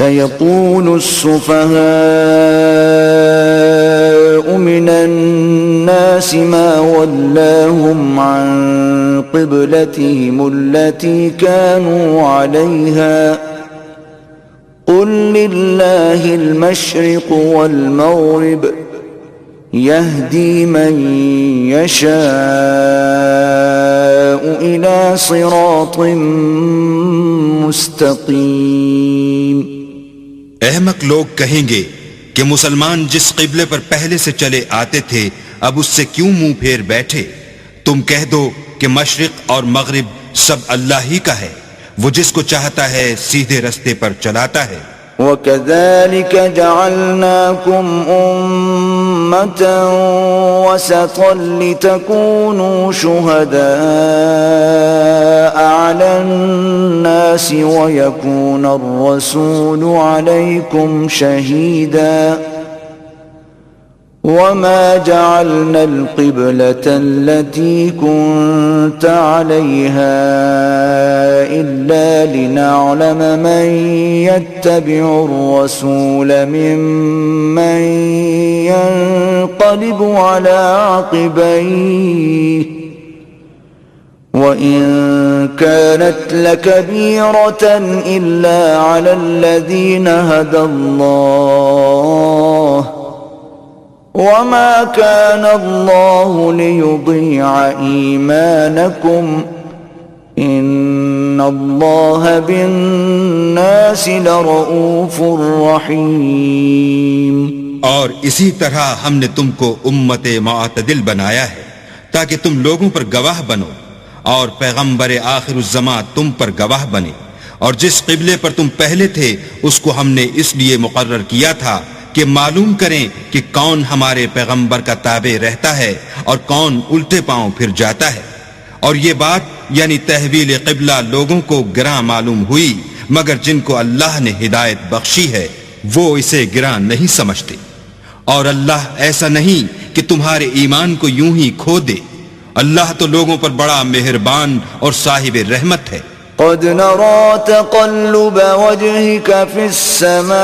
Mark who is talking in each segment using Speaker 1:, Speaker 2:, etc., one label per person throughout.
Speaker 1: سيقول السفهاء من الناس ما ولاهم عن قبلتهم التي كانوا عليها قل لله المشرق والمغرب يهدي من يشاء إلى صراط مستقيم۔
Speaker 2: احمق لوگ کہیں گے کہ مسلمان جس قبلے پر پہلے سے چلے آتے تھے اب اس سے کیوں منہ پھیر بیٹھے؟ تم کہہ دو کہ مشرق اور مغرب سب اللہ ہی کا ہے، وہ جس کو چاہتا ہے سیدھے رستے پر چلاتا ہے۔
Speaker 1: وَكَذَلِكَ جَعَلْنَاكُمْ أُمَّةً وَسَطًا لِتَكُونُوا شُهَدَاءَ عَلَى النَّاسِ وَيَكُونَ الرَّسُولُ عَلَيْكُمْ شَهِيدًا وَمَا جَعَلْنَا الْقِبْلَةَ الَّتِي كُنْتَ عَلَيْهَا إِلَّا لِنَعْلَمَ مَنْ يَتَّبِعُ الرَّسُولَ مِمَّنْ يَنْقَلِبُ عَلَى عَقِبَيْهِ وَإِنْ كَانَتْ لَكَبِيرَةً إِلَّا عَلَى الَّذِينَ هَدَى اللَّهُ وَمَا كَانَ اللَّهُ لِيُضِيعَ إِيمَانَكُمْ إِنَّ اللَّهَ بِالنَّاسِ لَرَؤُوفٌ رَحِيمٌ۔
Speaker 2: اور اسی طرح ہم نے تم کو امت معتدل بنایا ہے تاکہ تم لوگوں پر گواہ بنو اور پیغمبر آخر الزمان تم پر گواہ بنے، اور جس قبلے پر تم پہلے تھے اس کو ہم نے اس لیے مقرر کیا تھا کہ معلوم کریں کہ کون ہمارے پیغمبر کا تابع رہتا ہے اور کون الٹے پاؤں پھر جاتا ہے۔ اور یہ بات یعنی تحویل قبلہ لوگوں کو گراں معلوم ہوئی، مگر جن کو اللہ نے ہدایت بخشی ہے وہ اسے گراں نہیں سمجھتے، اور اللہ ایسا نہیں کہ تمہارے ایمان کو یوں ہی کھو دے، اللہ تو لوگوں پر بڑا مہربان اور صاحب رحمت ہے۔
Speaker 1: قد نرى تقلب وجهك في السماء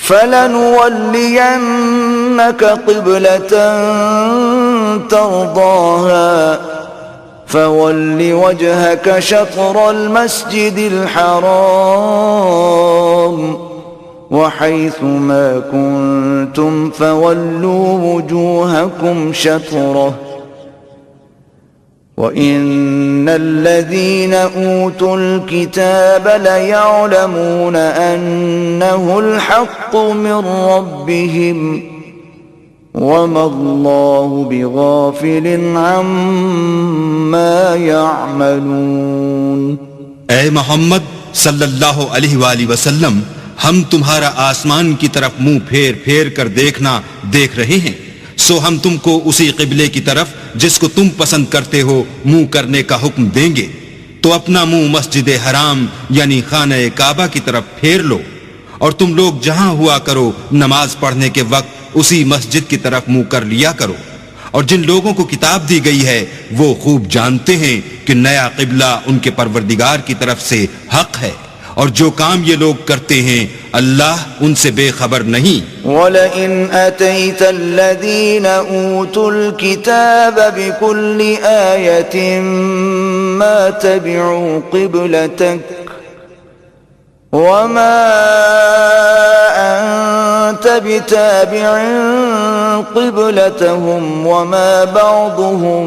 Speaker 1: فلنولينك قبلة ترضاها فول وجهك شطر المسجد الحرام وحيث ما كنتم فولوا وجوهكم شطره وَإِنَّ الَّذِينَ أُوتُوا الْكِتَابَ لَيَعْلَمُونَ أَنَّهُ الْحَقُّ مِنْ رَبِّهِمْ وَمَا اللَّهُ بِغَافِلٍ عَمَّا يَعْمَلُونَ۔
Speaker 2: اے محمد صلی اللہ علیہ وآلہ وسلم، ہم تمہارا آسمان کی طرف منہ پھیر پھیر کر دیکھنا دیکھ رہے ہیں، سو ہم تم کو اسی قبلے کی طرف جس کو تم پسند کرتے ہو منہ کرنے کا حکم دیں گے، تو اپنا منہ مسجد حرام یعنی خانہ کعبہ کی طرف پھیر لو، اور تم لوگ جہاں ہوا کرو نماز پڑھنے کے وقت اسی مسجد کی طرف منہ کر لیا کرو، اور جن لوگوں کو کتاب دی گئی ہے وہ خوب جانتے ہیں کہ نیا قبلہ ان کے پروردگار کی طرف سے حق ہے، اور جو کام یہ لوگ کرتے ہیں اللہ ان سے بے خبر نہیں۔
Speaker 1: وَلَئِنْ أَتَيْتَ الَّذِينَ أُوتُوا الْكِتَابَ بِكُلِّ آيَةٍ مَا تَبِعُوا قِبْلَتَكَ وَمَا أَنْتَ بِتَابِعٍ قِبْلَتَهُمْ وَمَا بَعْضُهُمْ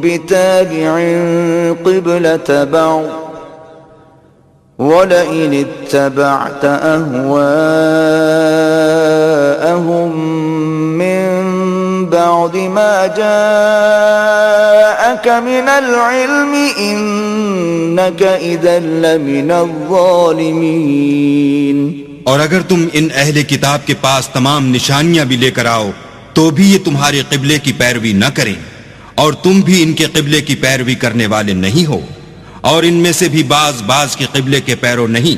Speaker 1: بِتَابِعٍ قِبْلَةَ بَعْضٍ وَلَئِنِ اتَّبَعْتَ أَهْوَاءَهُمْ مِنْ بَعْدِ مَا جَاءَكَ مِنَ الْعِلْمِ إِنَّكَ إِذًا لَمِنَ الظَّالِمِينَ۔
Speaker 2: اور اگر تم ان اہل کتاب کے پاس تمام نشانیاں بھی لے کر آؤ تو بھی یہ تمہارے قبلے کی پیروی نہ کریں، اور تم بھی ان کے قبلے کی پیروی کرنے والے نہیں ہو، اور ان میں سے بھی بعض کے قبلے کے پیرو نہیں،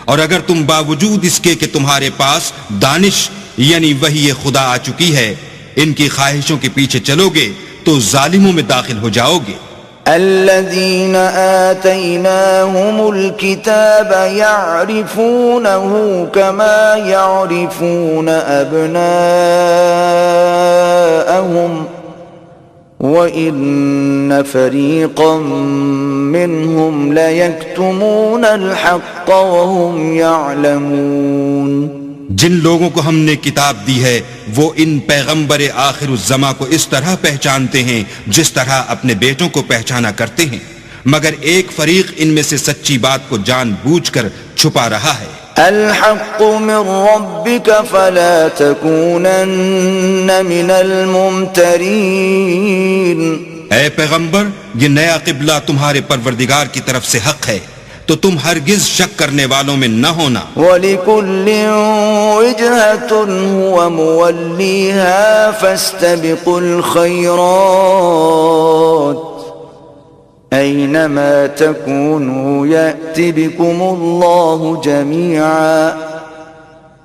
Speaker 2: اور اگر تم باوجود اس کے کہ تمہارے پاس دانش یعنی وحی خدا آ چکی ہے ان کی خواہشوں کے پیچھے چلو گے تو ظالموں میں داخل ہو جاؤ گے۔
Speaker 1: الذين آتيناهم الكتاب يعرفونه كما يعرفون أبناءهم وإن فريقا منهم ليكتمون الحق وهم يعلمون.
Speaker 2: جن لوگوں کو ہم نے کتاب دی ہے وہ ان پیغمبر آخر الزماں کو اس طرح پہچانتے ہیں جس طرح اپنے بیٹوں کو پہچانا کرتے ہیں، مگر ایک فریق ان میں سے سچی بات کو جان بوجھ کر چھپا رہا ہے.
Speaker 1: الحق من ربك فلا تكونن من الممترين.
Speaker 2: اے پیغمبر، یہ نیا قبلہ تمہارے پروردگار کی طرف سے حق ہے تو تم ہرگز شک کرنے والوں میں نہ ہونا.
Speaker 1: وَلِكُلٍّ وِجْهَةٌ هُوَ مُوَلِّيهَا فَاسْتَبِقُوا الْخَيْرَاتِ أَيْنَمَا تَكُونُوا يَأْتِ بِكُمُ اللَّهُ جَمِيعًا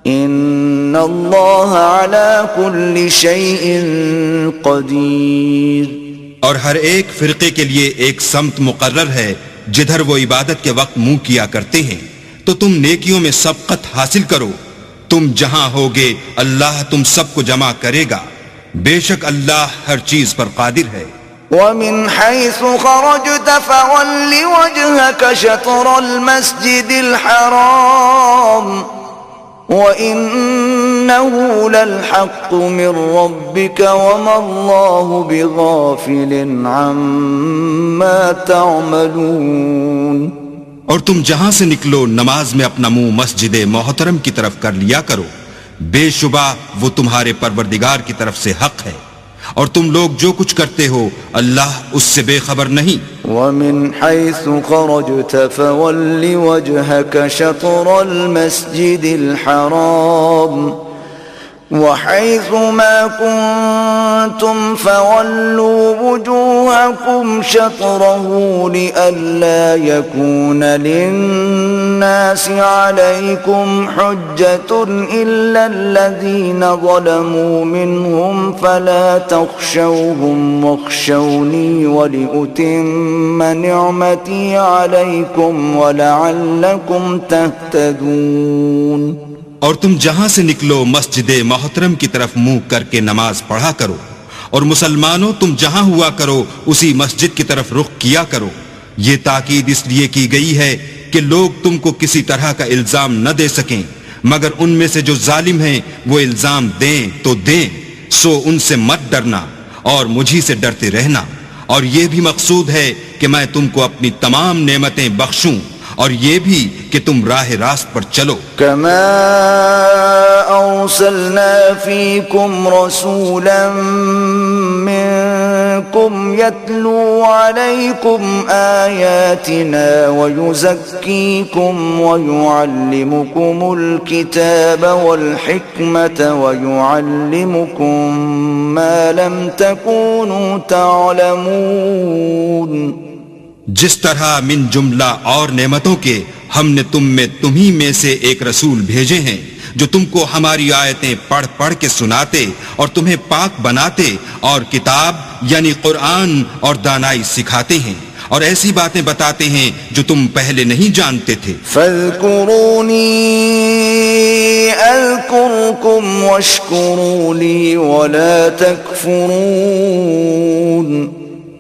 Speaker 1: إِنَّ اللَّهَ عَلَى كُلِّ شَيْءٍ قَدِيرٌ.
Speaker 2: اور ہر ایک فرقے کے لیے ایک سمت مقرر ہے جدھر وہ عبادت کے وقت منہ کیا کرتے ہیں، تو تم نیکیوں میں سبقت حاصل کرو. تم جہاں ہوگے اللہ تم سب کو جمع کرے گا، بے شک اللہ ہر چیز پر قادر ہے.
Speaker 1: وَمِنْ حَيْثُ خَرَجْتَ فَوَلِّ وَجْهَكَ شَطْرَ الْمَسْجِدِ الْحَرَامِ وَإِنَّهُ لَلْحَقُّ مِنْ رَبِّكَ وَمَا اللَّهُ بِغَافِلٍ عَمَّا تَعْمَلُونَ.
Speaker 2: اور تم جہاں سے نکلو نماز میں اپنا منہ مسجد محترم کی طرف کر لیا کرو، بے شبہ وہ تمہارے پروردگار کی طرف سے حق ہے، اور تم لوگ جو کچھ کرتے ہو اللہ اس سے بے خبر نہیں.
Speaker 1: وَمِنْ حَيْثُ خَرَجْتَ فَوَلِّ وَجْهَكَ شَطْرَ الْمَسْجِدِ الْحَرَامِ وَحَيْثُ مَا كُنْتُمْ فَوَلُّوا وُجُوهَكُمْ شَطْرَهُ لِئَلَّا يَكُونَ لِلنَّاسِ عَلَيْكُمْ حُجَّةٌ إِلَّا الَّذِينَ ظَلَمُوا مِنْهُمْ فَلَا تَخْشَوْهُمْ وَاخْشَوْنِي وَلِأُتِمَّ نِعْمَتِي عَلَيْكُمْ وَلَعَلَّكُمْ تَهْتَدُونَ.
Speaker 2: اور تم جہاں سے نکلو مسجد محترم کی طرف منہ کر کے نماز پڑھا کرو، اور مسلمانوں تم جہاں ہوا کرو اسی مسجد کی طرف رخ کیا کرو. یہ تاکید اس لیے کی گئی ہے کہ لوگ تم کو کسی طرح کا الزام نہ دے سکیں، مگر ان میں سے جو ظالم ہیں وہ الزام دیں تو دیں، سو ان سے مت ڈرنا اور مجھی سے ڈرتے رہنا. اور یہ بھی مقصود ہے کہ میں تم کو اپنی تمام نعمتیں بخشوں اور یہ بھی کہ تم راہ راست پر چلو.
Speaker 1: كما أرسلنا فيكم رسولا منكم يتلو عليكم آياتنا ويزكيكم ويعلمكم الكتاب والحكمة ويعلمكم ما لم تكونوا تعلمون.
Speaker 2: جس طرح من جملہ اور نعمتوں کے ہم نے تم ہی میں سے ایک رسول بھیجے ہیں جو تم کو ہماری آیتیں پڑھ پڑھ کے سناتے اور تمہیں پاک بناتے اور کتاب یعنی قرآن اور دانائی سکھاتے ہیں اور ایسی باتیں بتاتے ہیں جو تم پہلے نہیں جانتے تھے.
Speaker 1: فاذکرونی اذکرکم واشکروا لی ولا تکفرون.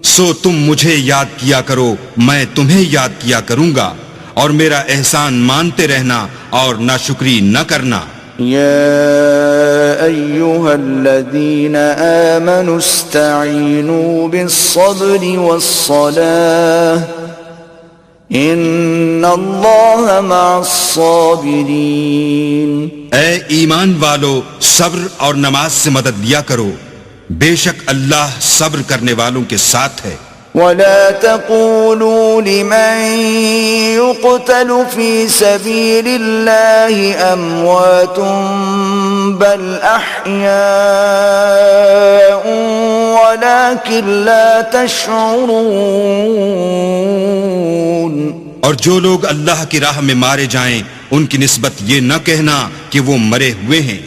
Speaker 2: سو تم مجھے یاد کیا کرو میں تمہیں یاد کیا کروں گا اور میرا احسان مانتے رہنا اور ناشکری نہ کرنا.
Speaker 1: يا أيها الذين آمنوا استعينوا بالصبر والصلاة إن الله مع الصابرين.
Speaker 2: اے ایمان والو صبر اور نماز سے مدد لیا کرو، بے شک اللہ صبر کرنے والوں کے ساتھ ہے.
Speaker 1: ولا تقولوا لمن يقتل في سبيل الله أموات بل أحياء ولكن لا تشعرون.
Speaker 2: اور جو لوگ اللہ کی راہ میں مارے جائیں ان کی نسبت یہ نہ کہنا کہ وہ مرے ہوئے ہیں،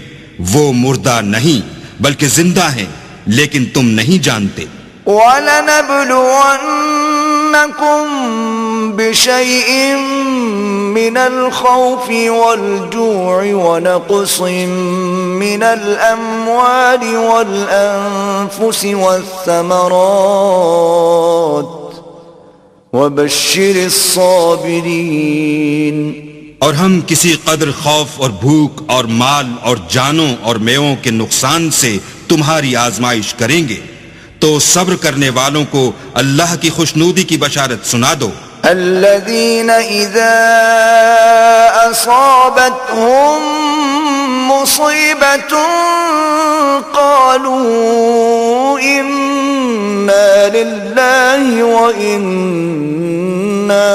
Speaker 2: وہ مردہ نہیں بلکہ زندہ ہیں لیکن تم نہیں جانتے.
Speaker 1: وَلَنَبْلُوَنَّكُمْ بشيء من الخوف والجوع ونقص من الأموال والأنفس والثمرات وبشر الصابرين۔
Speaker 2: اور ہم کسی قدر خوف اور بھوک اور مال اور جانوں اور میووں کے نقصان سے تمہاری آزمائش کریں گے، تو صبر کرنے والوں کو اللہ کی خوشنودی کی بشارت سنا دو۔
Speaker 1: الذين إذا أصابتهم مصيبة قالوا إنا لله وإنا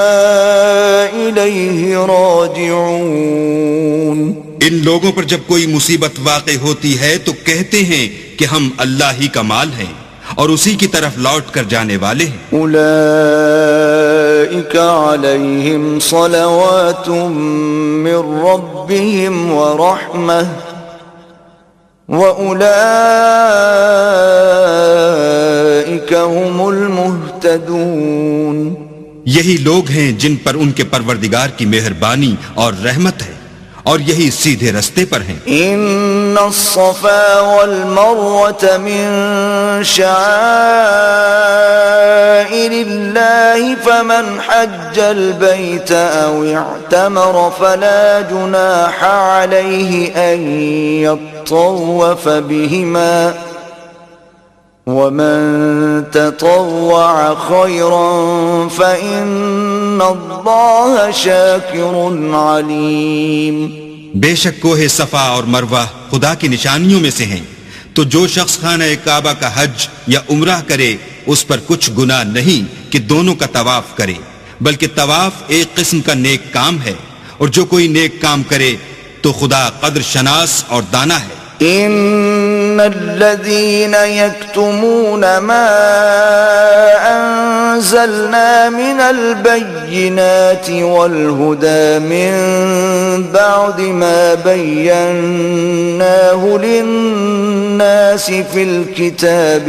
Speaker 1: إليه راجعون۔
Speaker 2: ان لوگوں پر جب کوئی مصیبت واقع ہوتی ہے تو کہتے ہیں کہ ہم اللہ ہی کا مال ہیں اور اسی کی طرف لوٹ کر جانے والے ہیں۔
Speaker 1: اولئک علیہم صلوات من ربهم ورحمہ واولئک هم المہتدون۔
Speaker 2: یہی لوگ ہیں جن پر ان کے پروردگار کی مہربانی اور رحمت ہے اور یہی سیدھے رستے پر ہیں۔
Speaker 1: ان الصفا والمروة من شعائر الله فمن حج البيت او اعتمر فلا جناح عليه ان يطوف بهما ومن تطوع خيرا فإن الله شاكر عليم۔
Speaker 2: بے شک کوہ صفا اور مروہ خدا کی نشانیوں میں سے ہیں، تو جو شخص خانہ کعبہ کا حج یا عمرہ کرے اس پر کچھ گناہ نہیں کہ دونوں کا طواف کرے، بلکہ طواف ایک قسم کا نیک کام ہے، اور جو کوئی نیک کام کرے تو خدا قدر شناس اور دانا ہے۔
Speaker 1: ان الذين يكتمون ما انزلنا من البينات والهدى من بعد ما بيناه للناس في الكتاب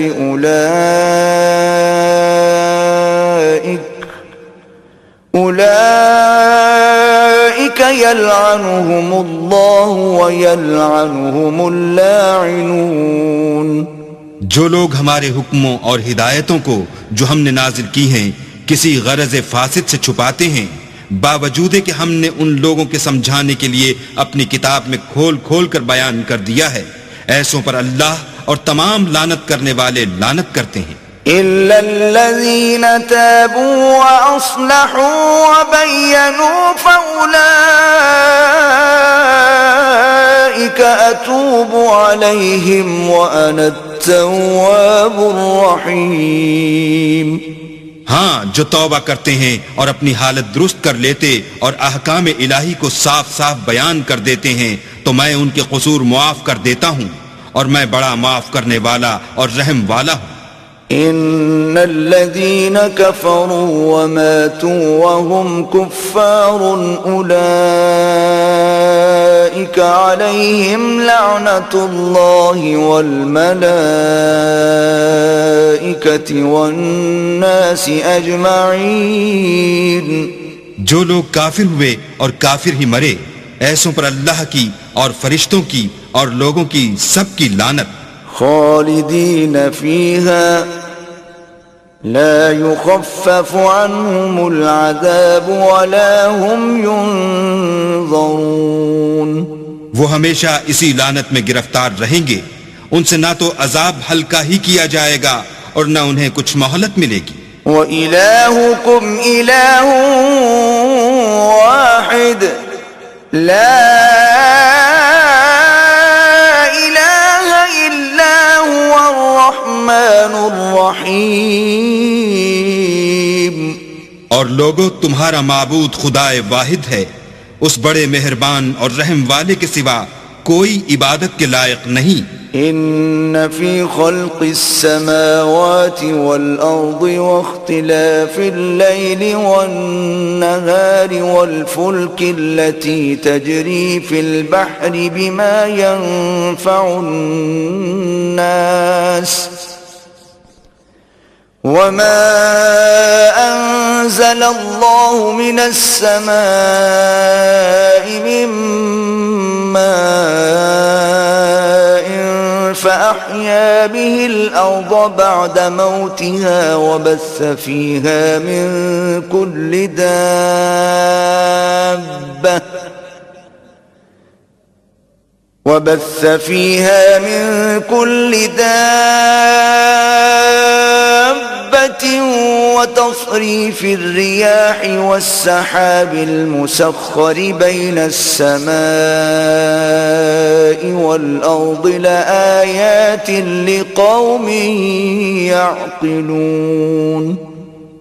Speaker 1: أولئك يلعنهم الله ويلعنهم اللاعنون۔
Speaker 2: جو لوگ ہمارے حکموں اور ہدایتوں کو جو ہم نے نازل کی ہیں کسی غرض فاسد سے چھپاتے ہیں، باوجود کہ ہم نے ان لوگوں کے سمجھانے کے لیے اپنی کتاب میں کھول کھول کر بیان کر دیا ہے، ایسوں پر اللہ اور تمام لعنت کرنے والے لعنت کرتے ہیں۔
Speaker 1: إلا الذين تابوا وأصلحوا وبينوا فأولئك أتوب عليهم وأنا التواب الرحيم۔
Speaker 2: ہاں، جو توبہ کرتے ہیں اور اپنی حالت درست کر لیتے اور احکام الہی کو صاف صاف بیان کر دیتے ہیں تو میں ان کے قصور معاف کر دیتا ہوں، اور میں بڑا معاف کرنے والا اور رحم والا ہوں۔
Speaker 1: ان الذين كفروا وماتوا وهم كفار اولئك عليهم لعنة الله والملائكة والناس اجمعين۔
Speaker 2: جو لوگ کافر ہوئے اور کافر ہی مرے، ایسوں پر اللہ کی اور فرشتوں کی اور لوگوں کی سب کی لعنت۔
Speaker 1: خالدین فیہا لا يخفف عنهم العذاب ولا هم ينظرون۔
Speaker 2: وہ ہمیشہ اسی لعنت میں گرفتار رہیں گے، ان سے نہ تو عذاب ہلکا ہی کیا جائے گا اور نہ انہیں کچھ مہلت ملے گی۔
Speaker 1: وَإِلَٰهُكُمْ إِلَٰهٌ وَاحِدٌ لَا الرحمن الرحیم۔
Speaker 2: اور لوگو، تمہارا معبود خدا واحد ہے، اس بڑے مہربان اور رحم والے کے سوا کوئی عبادت کے لائق نہیں۔
Speaker 1: ان فی خلق السماوات والارض واختلاف اللیل والنهار والفلک التي تجری فی البحر بما ينفع الناس وما أنزل الله من السماء من ماء فأحيا به الأرض بعد موتها وبث فيها من كل دابة وتصريف الرياح والسحاب المسخر بين السماء والأرض لآيات لقوم يعقلون.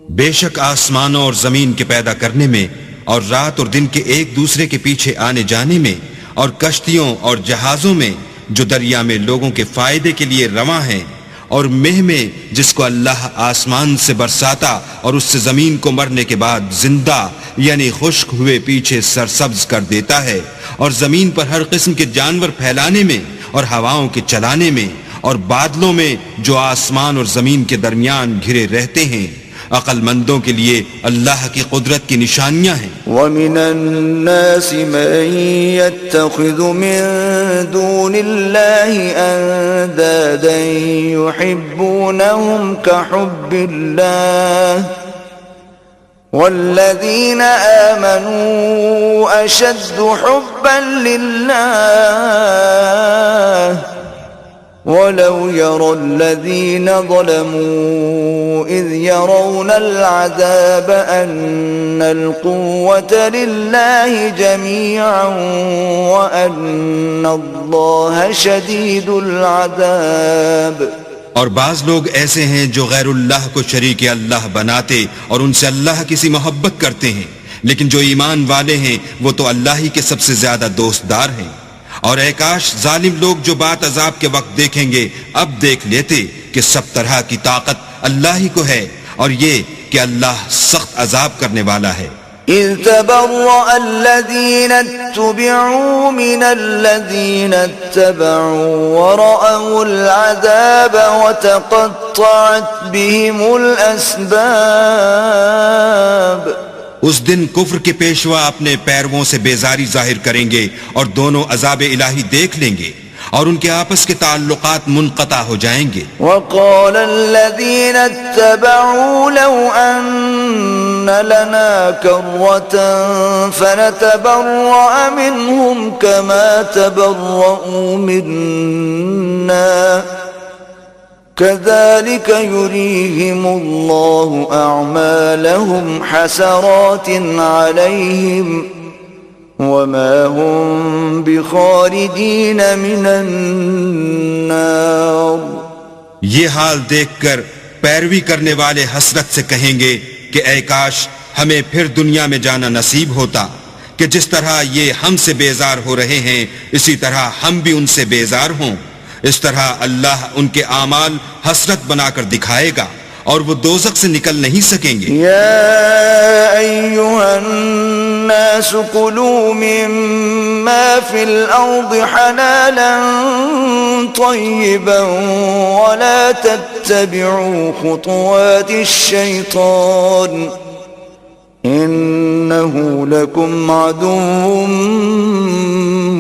Speaker 2: بے شک آسمانوں اور زمین کے پیدا کرنے میں اور رات اور دن کے ایک دوسرے کے پیچھے آنے جانے میں اور کشتیوں اور جہازوں میں جو دریا میں لوگوں کے فائدے کے لیے رواں ہیں اور مہ میں جس کو اللہ آسمان سے برساتا اور اس سے زمین کو مرنے کے بعد زندہ یعنی خشک ہوئے پیچھے سرسبز کر دیتا ہے اور زمین پر ہر قسم کے جانور پھیلانے میں اور ہواؤں کے چلانے میں اور بادلوں میں جو آسمان اور زمین کے درمیان گھرے رہتے ہیں، عقل مندوں کے لیے اللہ کی قدرت کی نشانیاں ہیں.
Speaker 1: وَمِنَ النَّاسِ مَن يَتَّخِذُ مِن دُونِ اللَّهِ أَندَادًا يُحِبُّونَهُمْ كَحُبِّ اللَّهِ وَالَّذِينَ آمَنُوا أَشَدُّ حُبًّا لِلَّهِ وَلَوْ يَرَى الَّذِينَ ظَلَمُوا إِذْ يَرَوْنَ الْعَذَابَ أَنَّ الْقُوَّةَ لِلَّهِ جَمِيعًا وَأَنَّ اللَّهَ شَدِيدُ الْعَذَابِ.
Speaker 2: اور بعض لوگ ایسے ہیں جو غیر اللہ کو شریک اللہ بناتے اور ان سے اللہ کی سی محبت کرتے ہیں، لیکن جو ایمان والے ہیں وہ تو اللہ ہی کے سب سے زیادہ دوستدار ہیں. اور اے کاش ظالم لوگ جو بات عذاب کے وقت دیکھیں گے اب دیکھ لیتے کہ سب طرح کی طاقت اللہ ہی کو ہے اور یہ کہ اللہ سخت عذاب کرنے والا ہے.
Speaker 1: إذ تبرأ الذين اتبعوا من الذين اتبعوا ورأوا العذاب وتقطعت بهم الأسباب.
Speaker 2: اس دن کفر کے پیشوا اپنے پیرووں سے بیزاری ظاہر کریں گے اور دونوں عذاب الہی دیکھ لیں گے اور ان کے آپس کے تعلقات منقطع ہو جائیں گے.
Speaker 1: وقال الذين اتبعوا لو أن لنا كرة فنتبرأ منهم كما تبرؤوا منا كذلك يريهم الله أعمالهم حسرات عليهم وما هم بخارجين من النار.
Speaker 2: یہ حال دیکھ کر پیروی کرنے والے حسرت سے کہیں گے کہ اے کاش ہمیں پھر دنیا میں جانا نصیب ہوتا کہ جس طرح یہ ہم سے بیزار ہو رہے ہیں اسی طرح ہم بھی ان سے بیزار ہوں. اس طرح اللہ ان کے اعمال حسرت بنا کر دکھائے گا اور وہ دوزخ سے نکل نہیں سکیں گے.
Speaker 1: یا ایھا الناس کلوا مما فی الارض حلالا طیبا ولا تتبعوا خطوات الشیطان انه لکم عدو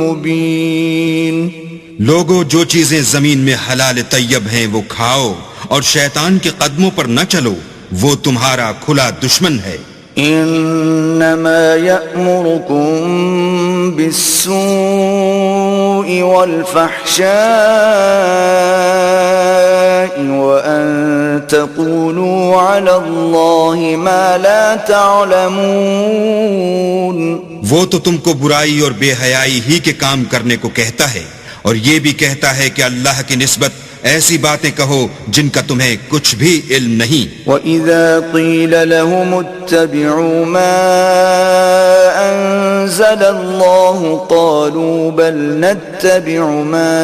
Speaker 1: مبین.
Speaker 2: لوگو جو چیزیں زمین میں حلال طیب ہیں وہ کھاؤ اور شیطان کے قدموں پر نہ چلو، وہ تمہارا کھلا دشمن ہے.
Speaker 1: انما یأمرکم بالسوء والفحشاء وان تقولوا علی اللہ ما لا تعلمون.
Speaker 2: وہ تو تم کو برائی اور بے حیائی ہی کے کام کرنے کو کہتا ہے اور یہ بھی کہتا ہے کہ اللہ کی نسبت ایسی باتیں کہو جن کا تمہیں کچھ بھی علم نہیں.
Speaker 1: وَإِذَا قِيلَ لَهُمُ اتَّبِعُوا مَا أَنزَلَ اللَّهُ قَالُوا بَلْ نَتَّبِعُ مَا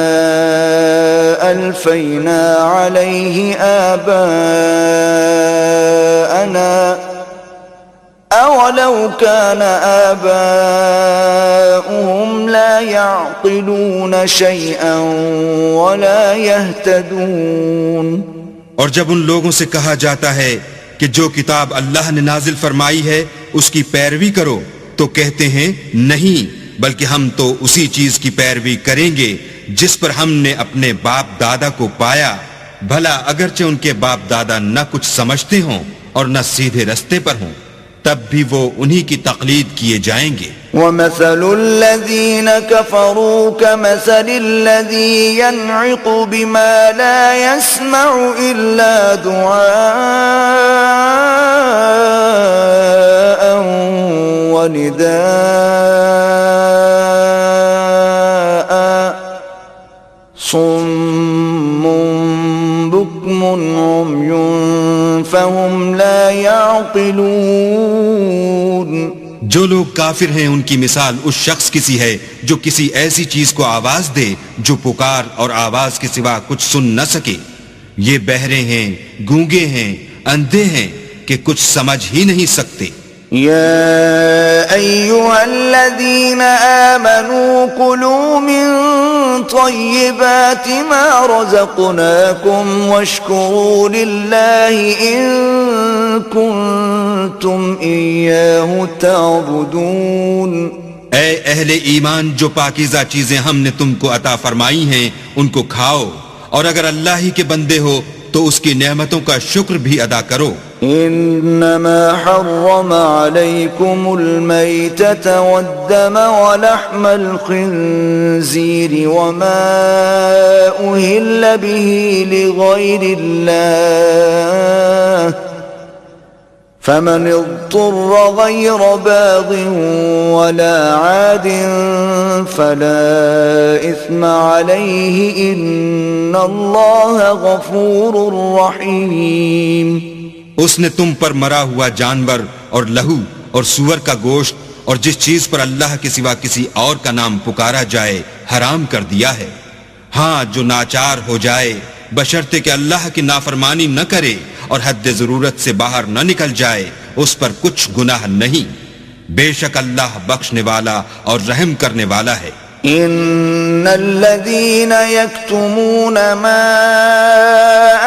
Speaker 1: أَلْفَيْنَا عَلَيْهِ آبَاءَنَا أَوَلَوْ كَانَ آبَاؤُهُمْ لَا يَعْقِلُونَ شَيْئًا وَلَا يَهْتَدُونَ.
Speaker 2: اور جب ان لوگوں سے کہا جاتا ہے کہ جو کتاب اللہ نے نازل فرمائی ہے اس کی پیروی کرو تو کہتے ہیں نہیں، بلکہ ہم تو اسی چیز کی پیروی کریں گے جس پر ہم نے اپنے باپ دادا کو پایا، بھلا اگرچہ ان کے باپ دادا نہ کچھ سمجھتے ہوں اور نہ سیدھے رستے پر ہوں، تب بھی وہ انہی کی تقلید کیے جائیں گے۔
Speaker 1: ومثل الذين كفروا كمثل الذي ينعق بما لا يسمع إلا دعاء ونداء صم بكم عمي فهم لا يعقلون۔
Speaker 2: جو لوگ کافر ہیں ان کی مثال اس شخص کی سی ہے جو کسی ایسی چیز کو آواز دے جو پکار اور آواز کے سوا کچھ سن نہ سکے۔ یہ بہرے ہیں، گونگے ہیں، اندھے ہیں کہ کچھ سمجھ ہی نہیں سکتے۔
Speaker 1: يا أيها الذين آمنوا كلوا من طيبات ما رزقناكم واشكروا لله إن كنتم إياه تعبدون۔
Speaker 2: اے اہل ایمان، جو پاکیزہ چیزیں ہم نے تم کو عطا فرمائی ہیں ان کو کھاؤ، اور اگر اللہ ہی کے بندے ہو تو اس کی نعمتوں کا شکر بھی ادا کرو۔
Speaker 1: انما حرم عليكم الميتة والدم ولحم الخنزير وما أهل به لغير الله فمن اضطر غير باغ ولا عاد فلا إثم عليه إن الله غفور رحيم۔
Speaker 2: اس نے تم پر مرا ہوا جانور اور لہو اور سور کا گوشت اور جس چیز پر اللہ کے سوا کسی اور کا نام پکارا جائے حرام کر دیا ہے۔ ہاں، جو ناچار ہو جائے بشرطے کہ اللہ کی نافرمانی نہ کرے اور حد ضرورت سے باہر نہ نکل جائے، اس پر کچھ گناہ نہیں، بے شک اللہ بخشنے والا اور رحم کرنے والا ہے۔
Speaker 1: ان الذين يكتمون ما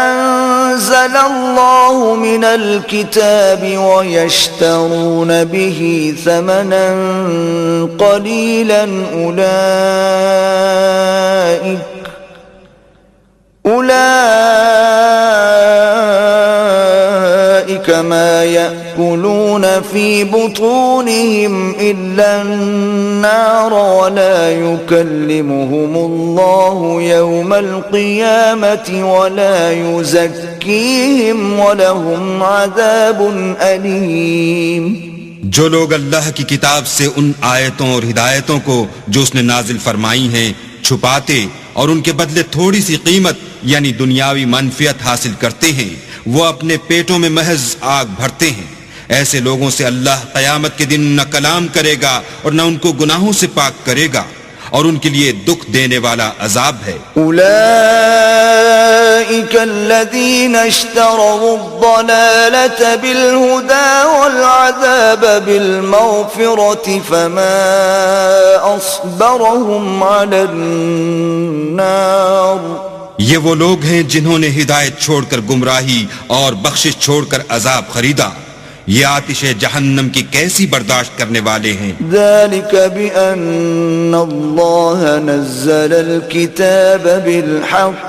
Speaker 1: انزل الله من الكتاب ويشترون به ثمنا قليلا اولئك ما يأكلون في بطونهم إلا النار ولا يكلمهم الله يوم القيامة ولا يزكيهم ولهم عذاب أليم۔
Speaker 2: جو لوگ اللہ کی کتاب سے ان آیتوں اور ہدایتوں کو جو اس نے نازل فرمائی ہیں چھپاتے اور ان کے بدلے تھوڑی سی قیمت یعنی دنیاوی منفعت حاصل کرتے ہیں، وہ اپنے پیٹوں میں محض آگ بھرتے ہیں، ایسے لوگوں سے اللہ قیامت کے دن نہ کلام کرے گا اور نہ ان کو گناہوں سے پاک کرے گا، اور ان کے لیے دکھ دینے والا عذاب ہے۔
Speaker 1: اولئک الذین اشتروا الضلالة بالہدى والعذاب بالمغفرة فما اصبرهم علی النار۔
Speaker 2: یہ وہ لوگ ہیں جنہوں نے ہدایت چھوڑ کر گمراہی اور بخشش چھوڑ کر عذاب خریدا، یہ آتش جہنم کی کیسی برداشت کرنے والے ہیں۔
Speaker 1: ذلك بأن الله نزل الكتاب بالحق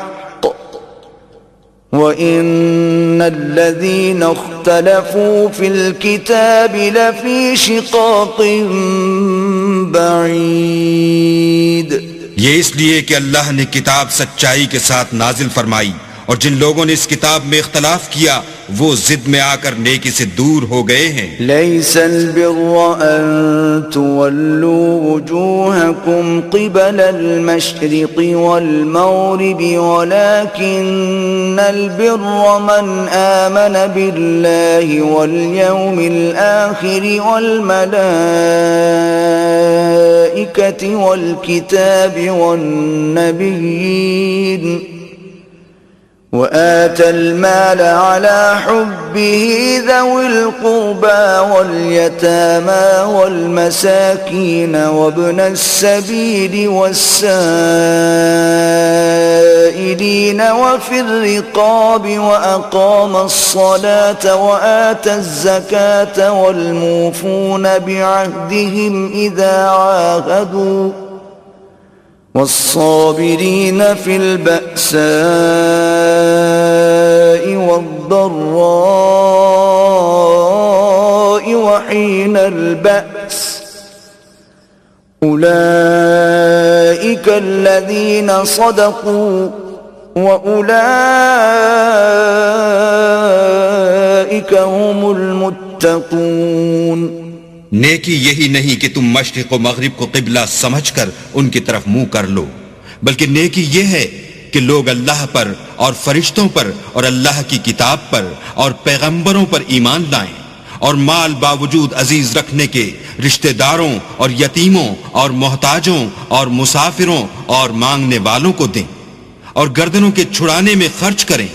Speaker 1: وإن الذين اختلفوا في الكتاب لفي شقاق بعيد۔
Speaker 2: یہ اس لیے کہ اللہ نے کتاب سچائی کے ساتھ نازل فرمائی، اور جن لوگوں نے اس کتاب میں اختلاف کیا وہ ضد میں آ کر نیکی سے دور ہو گئے ہیں۔
Speaker 1: ليس البر أن تولوا وجوهكم قبل المشرق والمغرب ولكن البر من آمن بالله واليوم الآخر والملائكة والكتاب والنبيين وآتى المال على حبه ذوي القربى واليتامى والمساكين وابن السبيل والسائلين السائلين وفي الرقاب وأقام الصلاة وآتى الزكاة والموفون بعهدهم إذا عاهدوا والصابرين في البأساء والضراء وحين البأس أولئك الذين صدقوا وأولئك هم المتقون.
Speaker 2: نیکی یہی نہیں کہ تم مشرق و مغرب کو قبلہ سمجھ کر ان کی طرف منہ کر لو، بلکہ نیکی یہ ہے کہ لوگ اللہ پر اور فرشتوں پر اور اللہ کی کتاب پر اور پیغمبروں پر ایمان لائیں، اور مال باوجود عزیز رکھنے کے رشتہ داروں اور یتیموں اور محتاجوں اور مسافروں اور مانگنے والوں کو دیں، اور گردنوں کے چھڑانے میں خرچ کریں،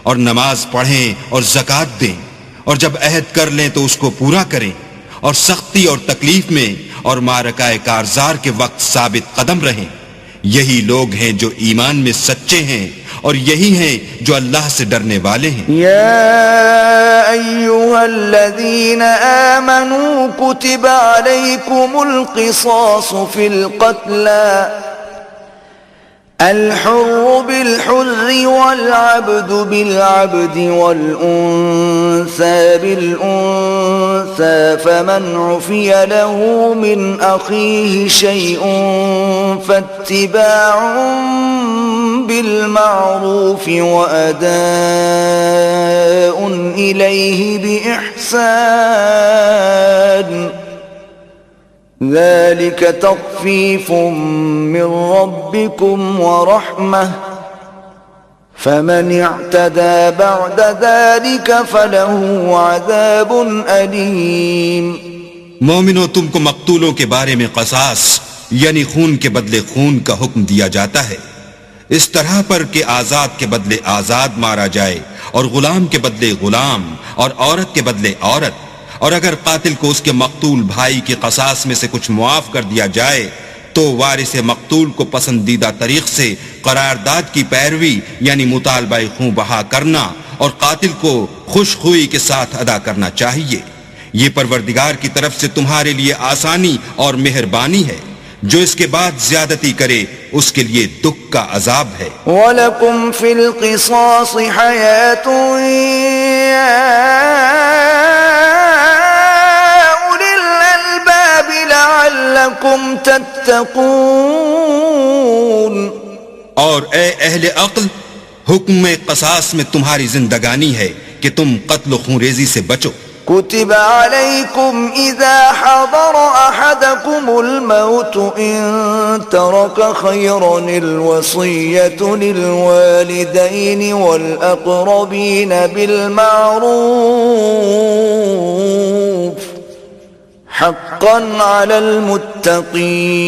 Speaker 2: اور نماز پڑھیں اور زکوٰۃ دیں، اور جب عہد کر لیں تو اس کو پورا کریں، اور سختی اور تکلیف میں اور معرکہ کارزار کے وقت ثابت قدم رہیں. یہی لوگ ہیں جو ایمان میں سچے ہیں اور یہی ہیں جو اللہ سے ڈرنے والے ہیں.
Speaker 1: یا ایھا الذین آمنوا کتب علیکم القصاص فی القتلى الحر بالحر والعبد بالعبد والأنثى بالأنثى فمن عفي له من أخيه شيء فاتباع بالمعروف وأداء إليه بإحسان ذلك تخفيف من ربكم ورحمة فمن اعتدى بعد ذلك فله عذاب أليم.
Speaker 2: مومنو، تم کو مقتولوں کے بارے میں قصاص یعنی خون کے بدلے خون کا حکم دیا جاتا ہے، اس طرح پر کہ آزاد کے بدلے آزاد مارا جائے اور غلام کے بدلے غلام اور عورت کے بدلے عورت. اور اگر قاتل کو اس کے مقتول بھائی کے قصاص میں سے کچھ معاف کر دیا جائے تو وارث مقتول کو پسندیدہ طریق سے قرارداد کی پیروی یعنی مطالبہ خوں بہا کرنا اور قاتل کو خوش خوئی کے ساتھ ادا کرنا چاہیے. یہ پروردگار کی طرف سے تمہارے لیے آسانی اور مہربانی ہے. جو اس کے بعد زیادتی کرے اس کے لیے دکھ کا عذاب ہے.
Speaker 1: وَلَكُمْ فِي الْقِصَاصِ حَيَاةٌ يَا أُولِي الْأَلْبَابِ لَعَلَّكُمْ تَتَّقُونَ.
Speaker 2: اور اے اہل عقل، حکم قصاص میں تمہاری زندگانی ہے کہ تم قتل و خونریزی سے بچو.
Speaker 1: كتب عليكم إذا حضر أحدكم الموت إن ترك خيرا الوصية للوالدين والأقربين بالمعروف حقا على المتقين.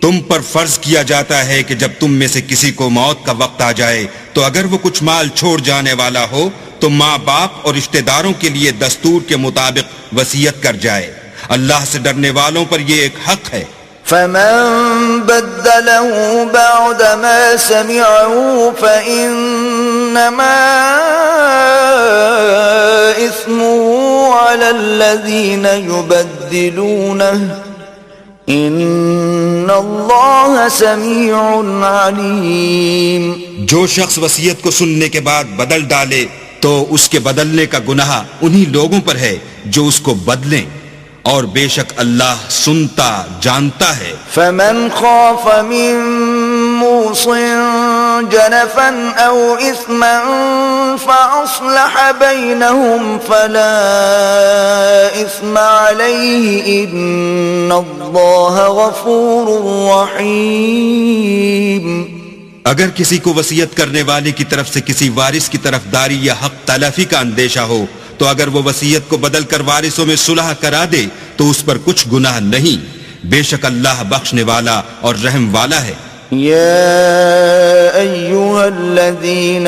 Speaker 2: تم پر فرض کیا جاتا ہے کہ جب تم میں سے کسی کو موت کا وقت آ جائے تو اگر وہ کچھ مال چھوڑ جانے والا ہو تو ماں باپ اور رشتہ داروں کے لیے دستور کے مطابق وصیت کر جائے. اللہ سے ڈرنے والوں پر یہ ایک حق ہے.
Speaker 1: فمن بدله بعد ما سمعه فإنما إثمه على الذين يبدلونه ان اللہ سمیع علیم.
Speaker 2: جو شخص وصیت کو سننے کے بعد بدل ڈالے تو اس کے بدلنے کا گناہ انہی لوگوں پر ہے جو اس کو بدلیں، اور بے شک اللہ سنتا جانتا ہے.
Speaker 1: فمن خاف من موص جنفا او اثما فاصلح بینہم فلا اثم علیہ ان اللہ غفور رحیم.
Speaker 2: اگر کسی کو وصیت کرنے والے کی طرف سے کسی وارث کی طرف داری یا حق تلافی کا اندیشہ ہو تو اگر وہ وصیت کو بدل کر وارثوں میں صلح کرا دے تو اس پر کچھ گناہ نہیں. بے شک اللہ بخشنے والا اور رحم والا ہے.
Speaker 1: يا أيها الذين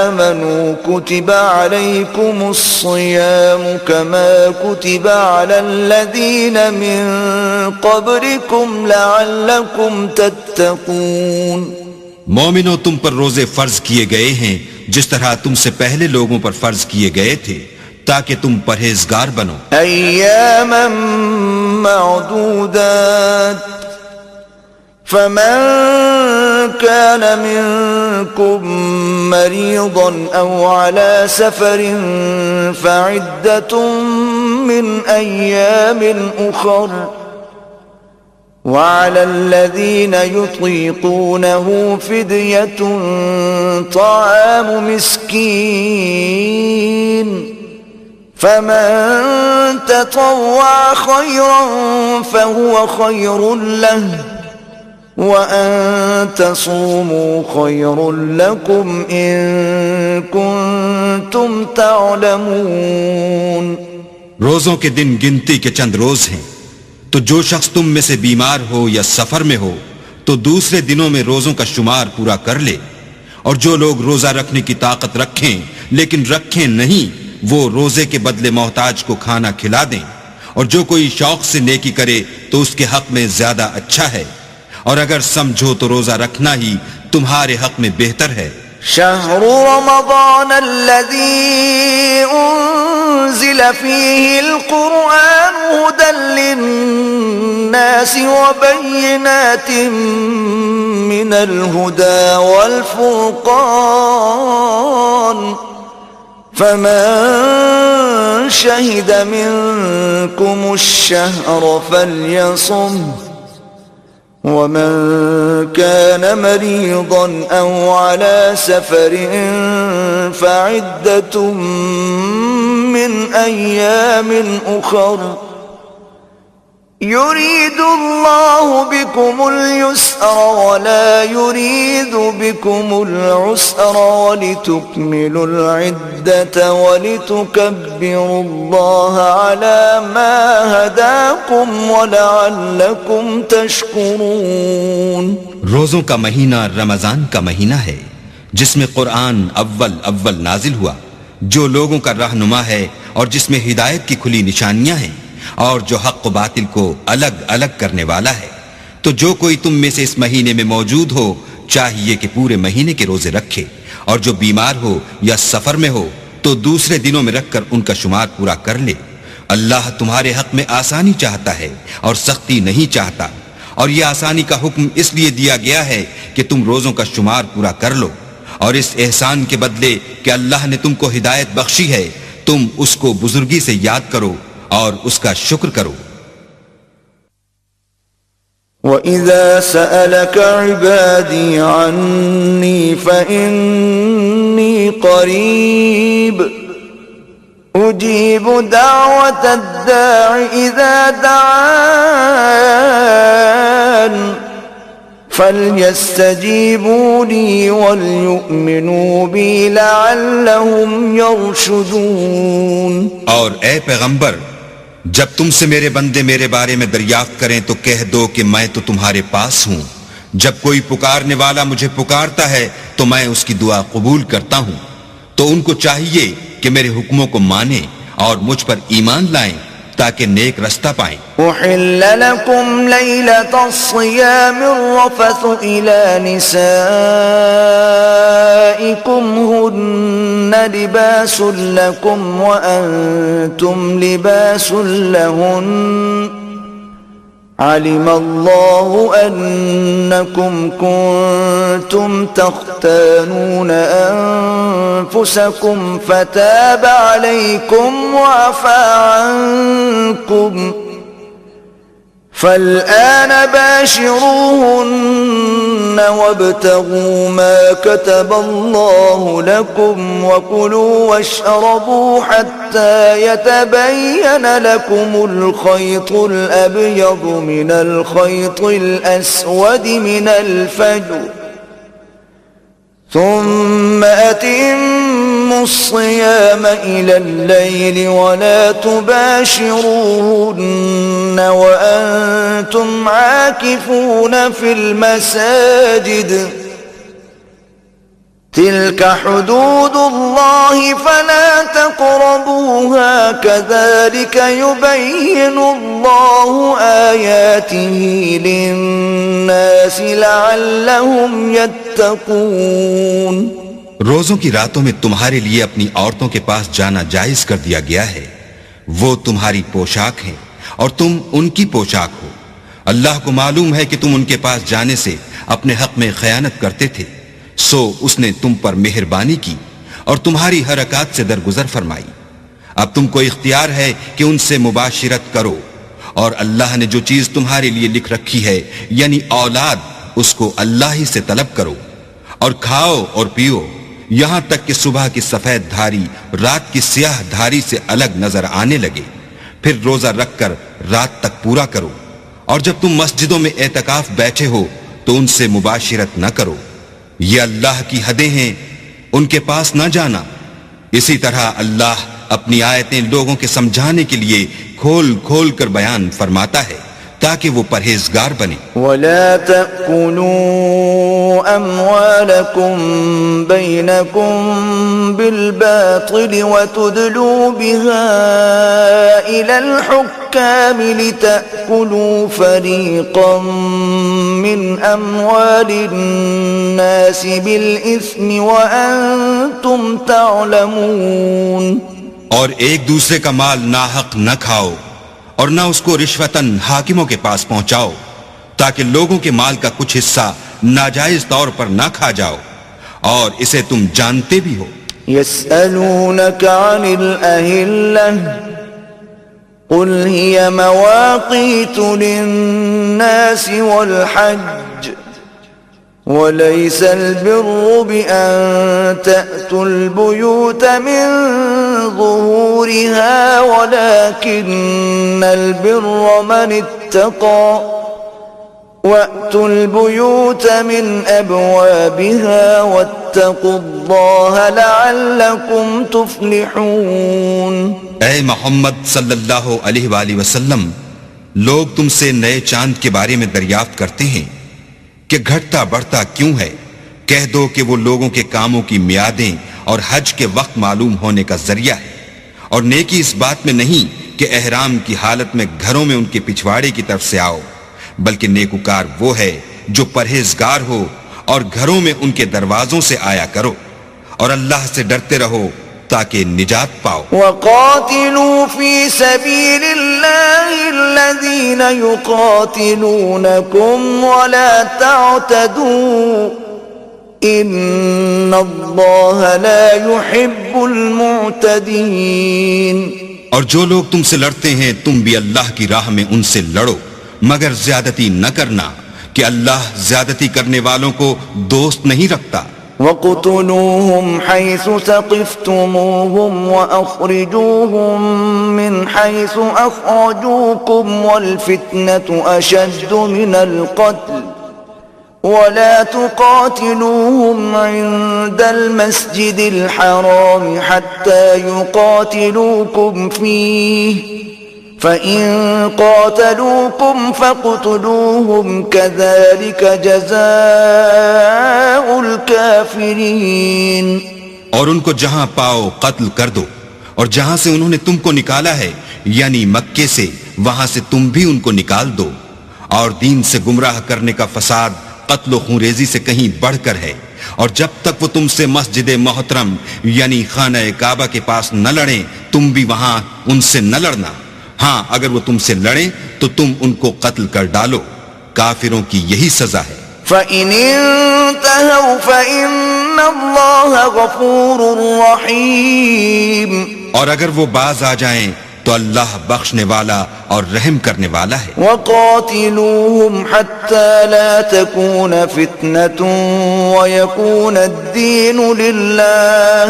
Speaker 1: آمنوا كتب عليكم الصيام كما كتب على الذين من قبلكم لعلكم تتقون.
Speaker 2: مومنو تم پر روزے فرض کیے گئے ہیں جس طرح تم سے پہلے لوگوں پر فرض کیے گئے تھے تاکہ تم پرہیزگار بنو.
Speaker 1: ایاما معدودات فمن كان منكم مريضا أو على سفر فعدة من أيام أخر وعلى الذين يطيقونه فدية طعام مسكين فمن تطوع خيرا فهو خير له وَأَن تَصُومُوا خَيْرٌ لَكُمْ إِن كُنتُمْ تَعْلَمُونَ.
Speaker 2: روزوں کے دن گنتی کے چند روز ہیں، تو جو شخص تم میں سے بیمار ہو یا سفر میں ہو تو دوسرے دنوں میں روزوں کا شمار پورا کر لے، اور جو لوگ روزہ رکھنے کی طاقت رکھیں لیکن رکھیں نہیں وہ روزے کے بدلے محتاج کو کھانا کھلا دیں، اور جو کوئی شوق سے نیکی کرے تو اس کے حق میں زیادہ اچھا ہے، اور اگر سمجھو تو روزہ رکھنا ہی تمہارے حق میں بہتر ہے.
Speaker 1: شہر رمضان الذي انزل فيه القرآن هدى للناس وبينات من الهدى والفرقان فمن شهد منكم الشهر فليصمه ومن كان مريضا أو على سفر فعدة من أيام أخر يريد الله بكم اليسر ولا يريد بكم العسر ولتكملوا العدة ولتكبروا الله على ما هداكم ولعلكم تشكرون.
Speaker 2: روزوں کا مہینہ رمضان کا مہینہ ہے جس میں قرآن اول نازل ہوا، جو لوگوں کا رہنما ہے اور جس میں ہدایت کی کھلی نشانیاں ہیں اور جو حق و باطل کو الگ الگ کرنے والا ہے. تو جو کوئی تم میں سے اس مہینے میں موجود ہو چاہیے کہ پورے مہینے کے روزے رکھے، اور جو بیمار ہو یا سفر میں ہو تو دوسرے دنوں میں رکھ کر ان کا شمار پورا کر لے. اللہ تمہارے حق میں آسانی چاہتا ہے اور سختی نہیں چاہتا، اور یہ آسانی کا حکم اس لیے دیا گیا ہے کہ تم روزوں کا شمار پورا کر لو، اور اس احسان کے بدلے کہ اللہ نے تم کو ہدایت بخشی ہے تم اس کو بزرگی سے یاد کرو اور اس کا شکر کرو.
Speaker 1: وَإِذَا سَأَلَكَ عِبَادِي عَنِّي فَإِنِّي قَرِيبٌ أُجِيبُ دَعْوَةَ الدَّاعِ إِذَا دَعَانِ فَلْيَسْتَجِيبُوا لِي وَلْيُؤْمِنُوا بِي لَعَلَّهُمْ يَرْشُدُونَ.
Speaker 2: اور اے پیغمبر جب تم سے میرے بندے میرے بارے میں دریافت کریں تو کہہ دو کہ میں تو تمہارے پاس ہوں. جب کوئی پکارنے والا مجھے پکارتا ہے تو میں اس کی دعا قبول کرتا ہوں. تو ان کو چاہیے کہ میرے حکموں کو مانیں اور مجھ پر ایمان لائیں تاکہ نیک رستہ پائیں.
Speaker 1: احل لكم ليلة الصيام الرفث إلى نسائكم هن لباس لكم وأنتم لباس لهن علم الله أنكم كنتم تختانون أنفسكم فتاب عليكم وعفى عنكم فالآن باشروهن وابتغوا ما كتب الله لكم وكلوا واشربوا حتى يتبين لكم الخيط الأبيض من الخيط الأسود من الفجر ثم أتموا الصيام إلى الليل ولا تباشروهن وأنتم عاكفون في المساجد تلك حدود الله فلا تقربوها كذلك يبين الله آياته للناس لعلهم يتقون.
Speaker 2: روزوں کی راتوں میں تمہارے لیے اپنی عورتوں کے پاس جانا جائز کر دیا گیا ہے. وہ تمہاری پوشاک ہیں اور تم ان کی پوشاک ہو. اللہ کو معلوم ہے کہ تم ان کے پاس جانے سے اپنے حق میں خیانت کرتے تھے، سو اس نے تم پر مہربانی کی اور تمہاری حرکات سے درگزر فرمائی. اب تم کو اختیار ہے کہ ان سے مباشرت کرو، اور اللہ نے جو چیز تمہارے لیے لکھ رکھی ہے یعنی اولاد، اس کو اللہ ہی سے طلب کرو، اور کھاؤ اور پیو یہاں تک کہ صبح کی سفید دھاری رات کی سیاہ دھاری سے الگ نظر آنے لگے، پھر روزہ رکھ کر رات تک پورا کرو. اور جب تم مسجدوں میں اعتکاف بیٹھے ہو تو ان سے مباشرت نہ کرو. یہ اللہ کی حدیں ہیں، ان کے پاس نہ جانا. اسی طرح اللہ اپنی آیتیں لوگوں کے سمجھانے کے لیے کھول کھول کر بیان فرماتا ہے تاکہ وہ پرہیزگار بنے.
Speaker 1: ولا تأكلوا أموالكم بينكم بالباطل وتدلوا بها إلى الحكام لتأكلوا فريقا من أموال الناس بالإثم وأنتم تعلمون.
Speaker 2: اور ایک دوسرے کا مال ناحق نہ کھاؤ اور نہ اس کو رشوتاً حاکموں کے پاس پہنچاؤ تاکہ لوگوں کے مال کا کچھ حصہ ناجائز طور پر نہ کھا جاؤ، اور اسے تم جانتے بھی ہو.
Speaker 1: يسألونك عن الأهلة قل هي مواقيت للناس والحج وليس البر بأن تأتوا البيوت من ظهورها ولكن البر من اتقى وأتوا البيوت من أبوابها واتقوا الله لعلكم تفلحون.
Speaker 2: اے محمد صلی اللہ علیہ وآلہ وسلم، لوگ تم سے نئے چاند کے بارے میں دریافت کرتے ہیں کہ گھٹتا بڑھتا کیوں ہے. کہہ دو کہ وہ لوگوں کے کاموں کی میعادیں اور حج کے وقت معلوم ہونے کا ذریعہ ہے، اور نیکی اس بات میں نہیں کہ احرام کی حالت میں گھروں میں ان کے پچھواڑے کی طرف سے آؤ، بلکہ نیکوکار وہ ہے جو پرہیزگار ہو اور گھروں میں ان کے دروازوں سے آیا کرو، اور اللہ سے ڈرتے رہو تاکہ نجات پاؤ.
Speaker 1: وقاتلوا في سبيل الله الذين يقاتلونكم ولا تعتدوا إن الله لا يحب المعتدين.
Speaker 2: اور جو لوگ تم سے لڑتے ہیں تم بھی اللہ کی راہ میں ان سے لڑو، مگر زیادتی نہ کرنا کہ اللہ زیادتی کرنے والوں کو دوست نہیں رکھتا.
Speaker 1: وَاقْتُلُوهُمْ حَيْثُ ثَقِفْتُمُوهُمْ وَأَخْرِجُوهُمْ مِنْ حَيْثُ أَخْرَجُوكُمْ وَالْفِتْنَةُ أَشَدُّ مِنَ الْقَتْلِ وَلَا تُقَاتِلُوهُمْ عِنْدَ الْمَسْجِدِ الْحَرَامِ حَتَّى يُقَاتِلُوكُمْ فِيهِ فَإِن قَاتَلُوكُمْ فَاقْتُلُوهُمْ كَذَلِكَ جَزَاءُ الْكَافِرِينَ.
Speaker 2: اور ان کو جہاں پاؤ قتل کر دو، اور جہاں سے انہوں نے تم کو نکالا ہے یعنی مکے سے، وہاں سے تم بھی ان کو نکال دو. اور دین سے گمراہ کرنے کا فساد قتل و خونریزی سے کہیں بڑھ کر ہے. اور جب تک وہ تم سے مسجد محترم یعنی خانہ کعبہ کے پاس نہ لڑیں تم بھی وہاں ان سے نہ لڑنا. ہاں اگر وہ تم سے لڑیں تو تم ان کو قتل کر ڈالو. کافروں کی یہی سزا ہے.
Speaker 1: فَإِنِ انْتَهَوْا فَإِنَّ اللَّهَ غَفُورٌ رَحِيمٌ.
Speaker 2: اور اگر وہ باز آ جائیں تو اللہ بخشنے والا اور رحم کرنے والا ہے.
Speaker 1: وَقَاتِلُوهُمْ حَتَّى لَا تَكُونَ فِتْنَةٌ وَيَكُونَ الدِّينُ لِلَّهِ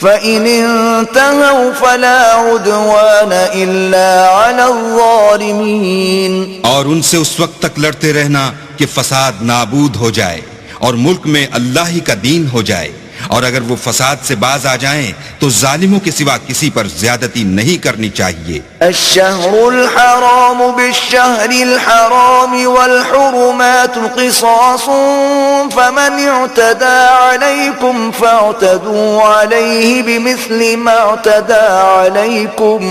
Speaker 1: فَإِنِ انْتَهَوْا فَلَا عُدْوَانَ إِلَّا عَلَى الظَّالِمِينَ.
Speaker 2: اور ان سے اس وقت تک لڑتے رہنا کہ فساد نابود ہو جائے اور ملک میں اللہ ہی کا دین ہو جائے، اور اگر وہ فساد سے باز آ جائیں تو ظالموں کے سوا کسی پر زیادتی نہیں کرنی چاہیے۔
Speaker 1: الشهر الحرام بالشهر الحرام والحرمات قصاص فمن اعتدى عليكم فاعتدوا عليه بمثل ما اعتدى عليكم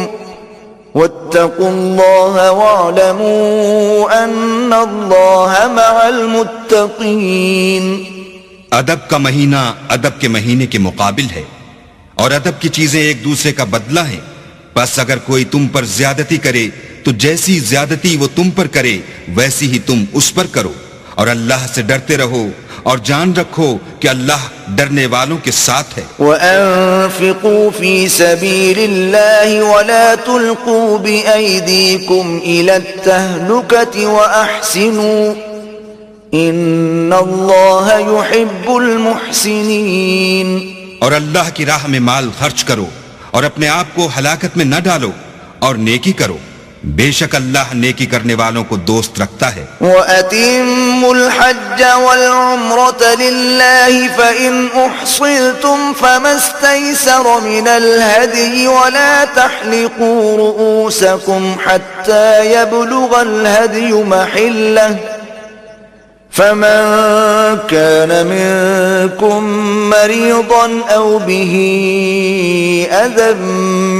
Speaker 1: واتقوا الله واعلموا ان الله مع المتقين۔
Speaker 2: ادب کا مہینہ ادب کے مہینے کے مقابل ہے، اور ادب کی چیزیں ایک دوسرے کا بدلہ ہیں، بس اگر کوئی تم پر زیادتی کرے تو جیسی زیادتی وہ تم پر کرے ویسی ہی تم اس پر کرو، اور اللہ سے ڈرتے رہو اور جان رکھو کہ اللہ ڈرنے والوں کے ساتھ ہے۔
Speaker 1: وَأَنفِقُوا فِي سَبِيلِ اللَّهِ وَلَا تُلْقُوا بِأَيْدِيكُمْ إِلَى التَّهْلُكَةِ وَأَحْسِنُوا إِنَّ اللَّهَ يُحِبُّ الْمُحْسِنِينَ۔
Speaker 2: اور اللہ کی راہ میں مال خرچ کرو اور اپنے آپ کو ہلاکت میں نہ ڈالو اور نیکی کرو، بے شک اللہ نیکی کرنے والوں کو دوست رکھتا ہے۔
Speaker 1: وَأَتِمُّوا الْحَجَّ وَالْعُمْرَةَ لِلَّهِ فَإِنْ أُحْصِرْتُمْ فَمَا اسْتَيْسَرَ مِنَ الْهَدْيِ وَلَا تَحْلِقُوا رُؤُوسَكُمْ حَتَّى يَبْلُغَ الْهَدْيُ مَحِلَّهُ فَمَنْ كَانَ مِنْكُمْ مَرِيضًا أَوْ بِهِ أَذًى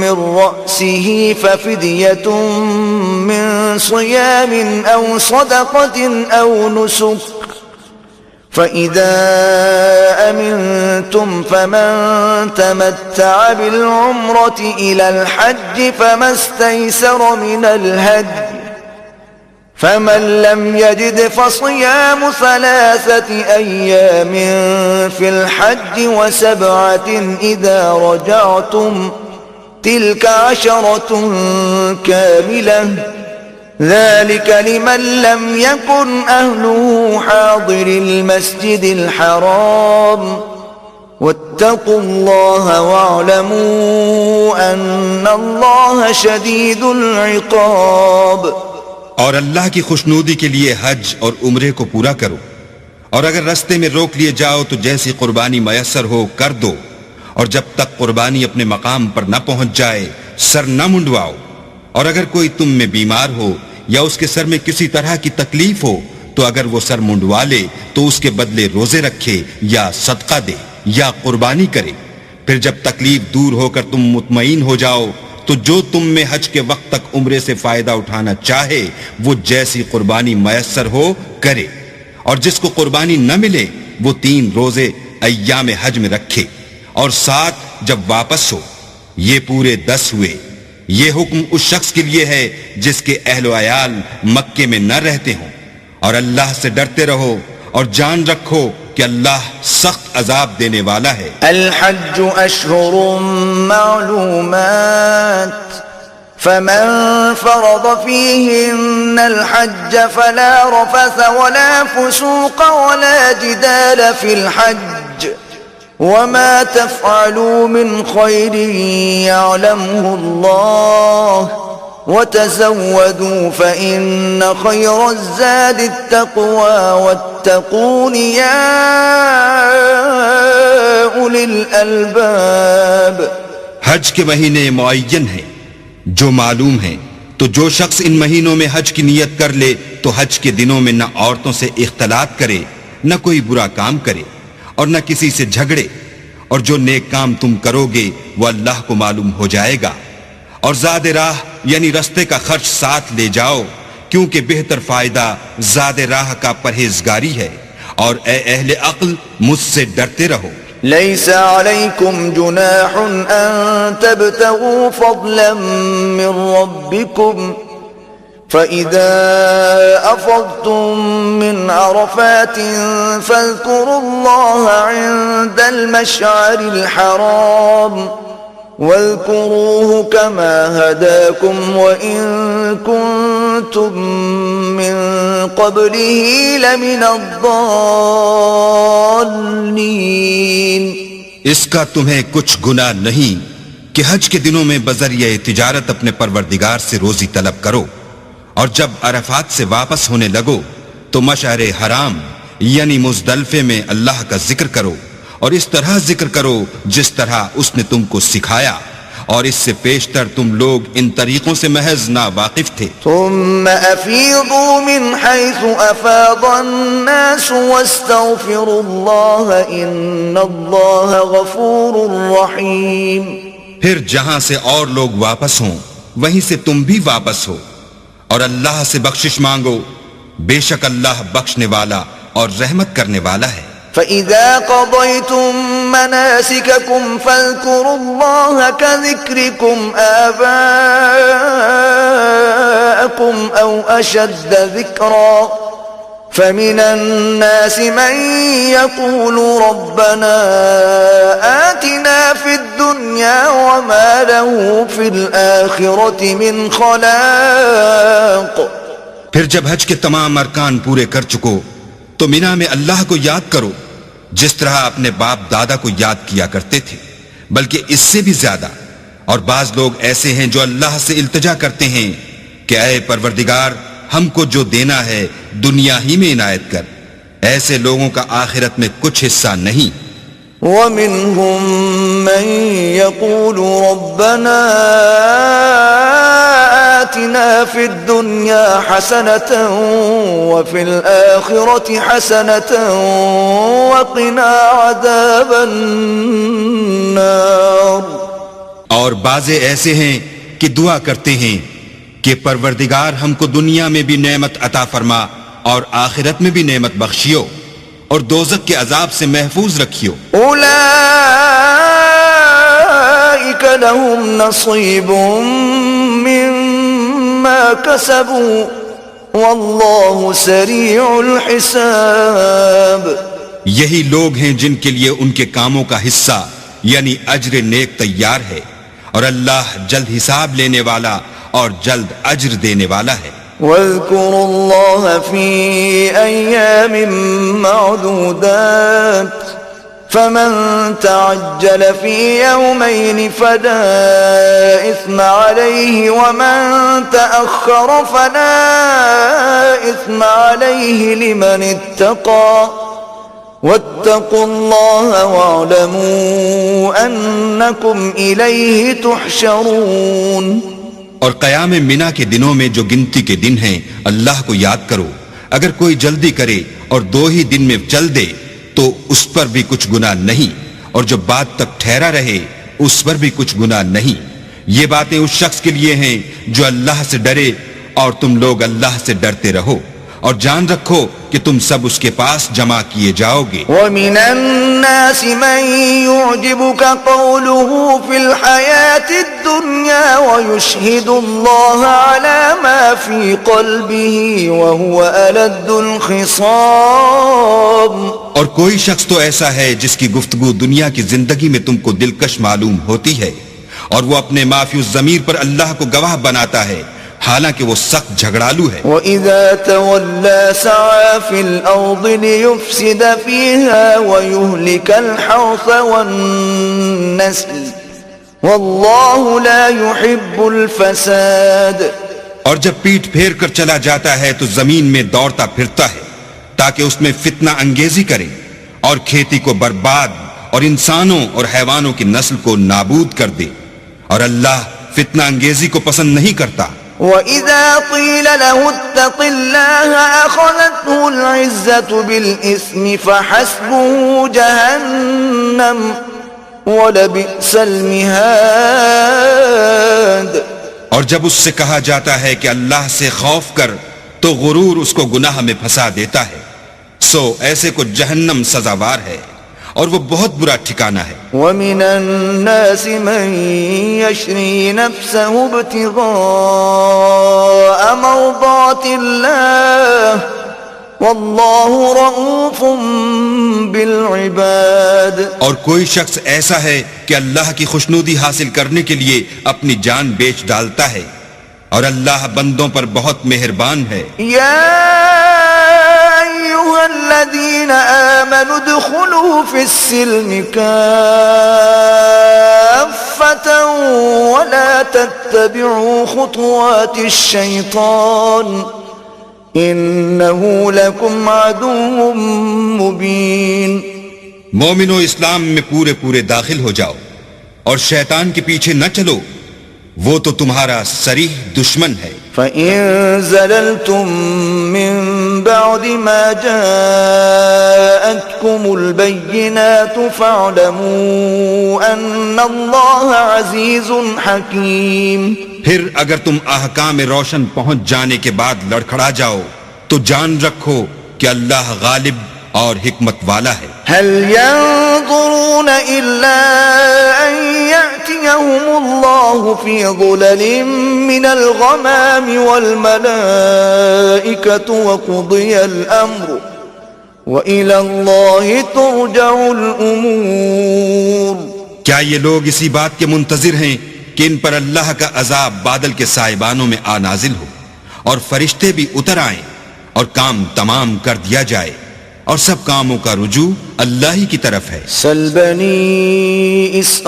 Speaker 1: مِّن رَّأْسِهِ فَفِدْيَةٌ مِّن صِيَامٍ أَوْ صَدَقَةٍ أَوْ نُسُكٍ فَإِذَا أَمِنْتُمْ فَمَنْ تَمَتَّعَ بِالْعُمْرَةِ إِلَى الْحَجِّ فَمَا اسْتَيْسَرَ مِنَ الْهَدْيِ فمن لم يجد فصيام 3 أيام في الحج و7 إذا رجعتم تلك 10 كاملة ذلك لمن لم يكن أهله حاضر المسجد الحرام واتقوا الله واعلموا أن الله شديد العقاب۔
Speaker 2: اور اللہ کی خوشنودی کے لیے حج اور عمرے کو پورا کرو، اور اگر رستے میں روک لیے جاؤ تو جیسی قربانی میسر ہو کر دو، اور جب تک قربانی اپنے مقام پر نہ پہنچ جائے سر نہ منڈواؤ، اور اگر کوئی تم میں بیمار ہو یا اس کے سر میں کسی طرح کی تکلیف ہو تو اگر وہ سر منڈوا لے تو اس کے بدلے روزے رکھے یا صدقہ دے یا قربانی کرے، پھر جب تکلیف دور ہو کر تم مطمئن ہو جاؤ تو جو تم میں حج کے وقت تک عمرے سے فائدہ اٹھانا چاہے وہ جیسی قربانی میسر ہو کرے، اور جس کو قربانی نہ ملے وہ 3 روزے ایام حج میں رکھے، اور 7 جب واپس ہو، یہ پورے 10 ہوئے۔ یہ حکم اس شخص کے لیے ہے جس کے اہل و عیال مکے میں نہ رہتے ہوں، اور اللہ سے ڈرتے رہو اور جان رکھو کہ اللہ سخت عذاب دینے والا ہے۔
Speaker 1: الحج اشہر معلومات فمن فرض فيهن الحج فلا رفث ولا فسوق ولا جدال في الحج وما تفعلوا من خير يعلمه الله وتزودوا فإن خير الزاد التقوى واتقون يا أولي الألباب۔
Speaker 2: حج کے مہینے معین ہیں جو معلوم ہیں، تو جو شخص ان مہینوں میں حج کی نیت کر لے تو حج کے دنوں میں نہ عورتوں سے اختلاط کرے، نہ کوئی برا کام کرے اور نہ کسی سے جھگڑے، اور جو نیک کام تم کرو گے وہ اللہ کو معلوم ہو جائے گا، اور زاد راہ یعنی رستے کا خرچ ساتھ لے جاؤ، کیونکہ بہتر فائدہ زاد راہ کا پرہیزگاری ہے، اور اے اہل عقل مجھ سے ڈرتے رہو۔
Speaker 1: ليس عليكم جناح أن تبتغوا فضلا من ربكم فإذا أفضتم من عرفات فاذكروا الله عند المشعر الحرام واذكروه كما هداكم وإن كنتم من قبله لمن الضالين۔
Speaker 2: اس کا تمہیں کچھ گناہ نہیں کہ حج کے دنوں میں بذریعہ تجارت اپنے پروردگار سے روزی طلب کرو، اور جب عرفات سے واپس ہونے لگو تو مشعر حرام یعنی مزدلفے میں اللہ کا ذکر کرو اور اس طرح ذکر کرو جس طرح اس نے تم کو سکھایا، اور اس سے پیشتر تم لوگ ان طریقوں سے محض ناواقف تھے۔
Speaker 1: ثم أفيضوا من حيث أفاض الناس واستغفروا الله إن الله غفور رحيم۔
Speaker 2: پھر جہاں سے اور لوگ واپس ہوں وہیں سے تم بھی واپس ہو، اور اللہ سے بخشش مانگو، بے شک اللہ بخشنے والا اور رحمت کرنے والا ہے۔
Speaker 1: فَإِذَا قَضَيْتُم مَّنَاسِكَكُمْ فَاذْكُرُوا اللَّهَ كَذِكْرِكُمْ آبَاءَكُمْ أَوْ أَشَدَّ ذِكْرًا فَمِنَ النَّاسِ مَن يَقُولُ رَبَّنَا آتِنَا فِي الدُّنْيَا وَمَا لَهُ فِي الْآخِرَةِ مِنْ خَلَاقٍ۔
Speaker 2: پھر جب حج کے تمام ارکان پورے کر چکو تو مینا میں اللہ کو یاد کرو جس طرح اپنے باپ دادا کو یاد کیا کرتے تھے، بلکہ اس سے بھی زیادہ۔ اور بعض لوگ ایسے ہیں جو اللہ سے التجا کرتے ہیں کہ اے پروردگار ہم کو جو دینا ہے دنیا ہی میں عنایت کر، ایسے لوگوں کا آخرت میں کچھ حصہ نہیں۔
Speaker 1: وَمِنْهُمْ مَنْ يَقُولُ رَبَّنَا آتِنَا فِي الدُّنْيَا حَسَنَةً وَفِي الْآخِرَةِ حَسَنَةً وَقِنَا عَذَابَ النَّارِ۔
Speaker 2: اور بعضے ایسے ہیں کہ دعا کرتے ہیں کہ پروردگار ہم کو دنیا میں بھی نعمت عطا فرما اور آخرت میں بھی نعمت بخشیو اور دوزخ کے عذاب سے محفوظ رکھیو۔
Speaker 1: اولئک لهم نصیب مما کسبوا واللہ سریع الحساب۔
Speaker 2: یہی لوگ ہیں جن کے لیے ان کے کاموں کا حصہ یعنی اجر نیک تیار ہے، اور اللہ جلد حساب لینے والا اور جلد اجر دینے والا ہے۔
Speaker 1: واذكروا الله في أيام معدودات فمن تعجل في يومين فلا إثم عليه ومن تأخر فلا إثم عليه لمن اتقى واتقوا الله واعلموا أنكم إليه تحشرون۔
Speaker 2: اور قیام منا کے دنوں میں جو گنتی کے دن ہیں اللہ کو یاد کرو، اگر کوئی جلدی کرے اور 2 ہی دن میں چل دے تو اس پر بھی کچھ گناہ نہیں، اور جو بات تک ٹھہرا رہے اس پر بھی کچھ گناہ نہیں۔ یہ باتیں اس شخص کے لیے ہیں جو اللہ سے ڈرے، اور تم لوگ اللہ سے ڈرتے رہو اور جان رکھو کہ تم سب اس کے پاس جمع کیے جاؤ گے۔
Speaker 1: وَمِنَ النَّاسِ مَن يُعْجِبُكَ قَوْلُهُ فِي الْحَيَاةِ الدُّنْيَا وَيُشْهِدُ اللَّهَ عَلَى مَا فِي قَلْبِهِ وَهُوَ أَلَدُّ الْخِصَامِ۔
Speaker 2: اور کوئی شخص تو ایسا ہے جس کی گفتگو دنیا کی زندگی میں تم کو دلکش معلوم ہوتی ہے، اور وہ اپنے معافی الضمیر پر اللہ کو گواہ بناتا ہے حالانکہ وہ سخت جھگڑالو ہے۔
Speaker 1: وَإِذَا تَوَلَّى سَعَى فِي الْأَرْضِ لِيُفْسِدَ فِيهَا وَيُهْلِكَ الْحَرْثَ وَالنَّسْلَ وَاللَّهُ لَا يُحِبُّ الْفَسَادَ۔
Speaker 2: اور جب پیٹ پھیر کر چلا جاتا ہے تو زمین میں دوڑتا پھرتا ہے تاکہ اس میں فتنہ انگیزی کرے اور کھیتی کو برباد اور انسانوں اور حیوانوں کی نسل کو نابود کر دے، اور اللہ فتنہ انگیزی کو پسند نہیں کرتا۔
Speaker 1: وَإِذَا قِيلَ لَهُ اتَّقِ اللَّهَ أَخَذَتْهُ الْعِزَّةُ بِالْإِثْمِ فَحَسْبُهُ جَهَنَّمُ وَلَبِئْسَ الْمِهَادُ۔
Speaker 2: اور جب اس سے کہا جاتا ہے کہ اللہ سے خوف کر تو غرور اس کو گناہ میں پھنسا دیتا ہے، سو ایسے کو جہنم سزاوار ہے اور وہ بہت برا ٹھکانہ ہے۔
Speaker 1: وَمِنَ النَّاسِ مَن يَشْرِي نَفْسَهُ ابْتِغَاءَ مَرْضَاتِ اللَّهِ وَاللَّهُ رَءُوفٌ بِالْعِبَادِ۔
Speaker 2: اور کوئی شخص ایسا ہے کہ اللہ کی خوشنودی حاصل کرنے کے لیے اپنی جان بیچ ڈالتا ہے، اور اللہ بندوں پر بہت مہربان ہے۔
Speaker 1: أيها الذين آمنوا ادخلوا في السلم كافة ولا تتبعوا خطوات الشيطان إنه لكم عدو مبين۔
Speaker 2: مومنو اسلام میں پورے پورے داخل ہو جاؤ اور شیطان کے پیچھے نہ چلو، وہ تو تمہارا صریح دشمن ہے۔
Speaker 1: فَإِن زَلَلْتُم مِّن بَعْدِ مَا جَاءَتْكُمُ الْبَيِّنَاتُ فَاعْلَمُوا أَنَّ اللَّهَ عَزِيزٌ حَكِيمٌ۔
Speaker 2: پھر اگر تم احکام روشن پہنچ جانے کے بعد لڑکھڑا جاؤ تو جان رکھو کہ اللہ غالب اور حکمت والا ہے۔
Speaker 1: هل ينظرون إلا أن يأتيهم الله في ظلل من الغمام والملائكة وقضي الأمر وإلى الله ترجع الأمور۔
Speaker 2: کیا یہ لوگ اسی بات کے منتظر ہیں کہ ان پر اللہ کا عذاب بادل کے سائبانوں میں آ نازل ہو اور فرشتے بھی اتر آئیں اور کام تمام کر دیا جائے، اور سب کاموں کا رجوع اللہ ہی کی طرف ہے۔
Speaker 1: سل بنی اسرائیل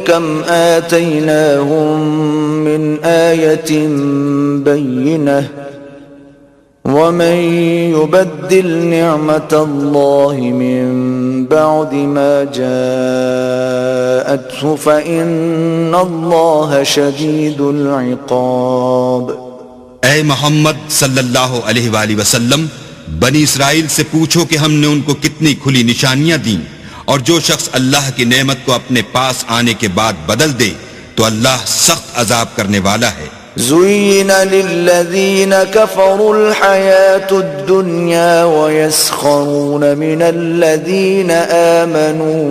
Speaker 1: کم آتیناہم من آیت بینہ ومن يبدل نعمت اللہ من بعد ما جاءته فإن اللہ شدید العقاب۔
Speaker 2: اے محمد صلی اللہ علیہ وآلہ وسلم، بنی اسرائیل سے پوچھو کہ ہم نے ان کو کتنی کھلی نشانیاں دیں، اور جو شخص اللہ کی نعمت کو اپنے پاس آنے کے بعد بدل دے تو اللہ سخت عذاب کرنے والا ہے۔
Speaker 1: زُيِّنَ لِلَّذِينَ كَفَرُوا الْحَيَاةُ الدُّنْيَا وَيَسْخَرُونَ مِنَ الَّذِينَ آمَنُوا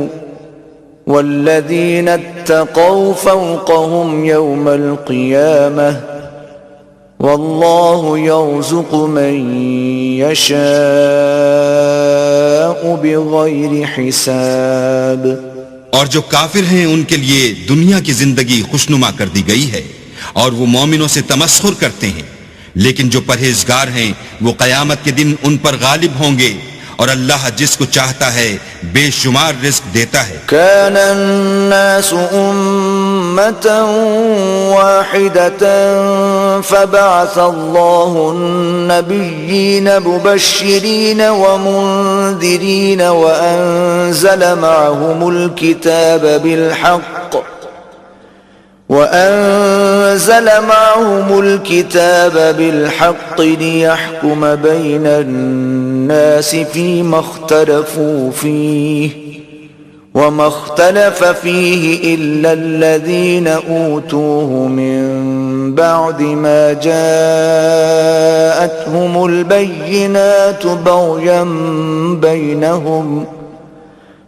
Speaker 1: وَالَّذِينَ اتَّقَوْا فَوْقَهُمْ يَوْمَ الْقِيَامَةِ واللہ یرزق من یشاء بغیر حساب۔
Speaker 2: اور جو کافر ہیں ان کے لیے دنیا کی زندگی خوشنما کر دی گئی ہے، اور وہ مومنوں سے تمسخر کرتے ہیں، لیکن جو پرہیزگار ہیں وہ قیامت کے دن ان پر غالب ہوں گے، اور اللہ جس کو چاہتا ہے بے شمار رزق دیتا ہے۔
Speaker 1: كان الناس أمة واحدة فبعث الله النبيين مبشرين ومنذرين وأنزل معهم الكتاب بالحق ليحكم بين الناس فيما اختلفوا فيه وما اختلف فيه إلا الذين أوتوه من بعد ما جاءتهم البينات بغيا بينهم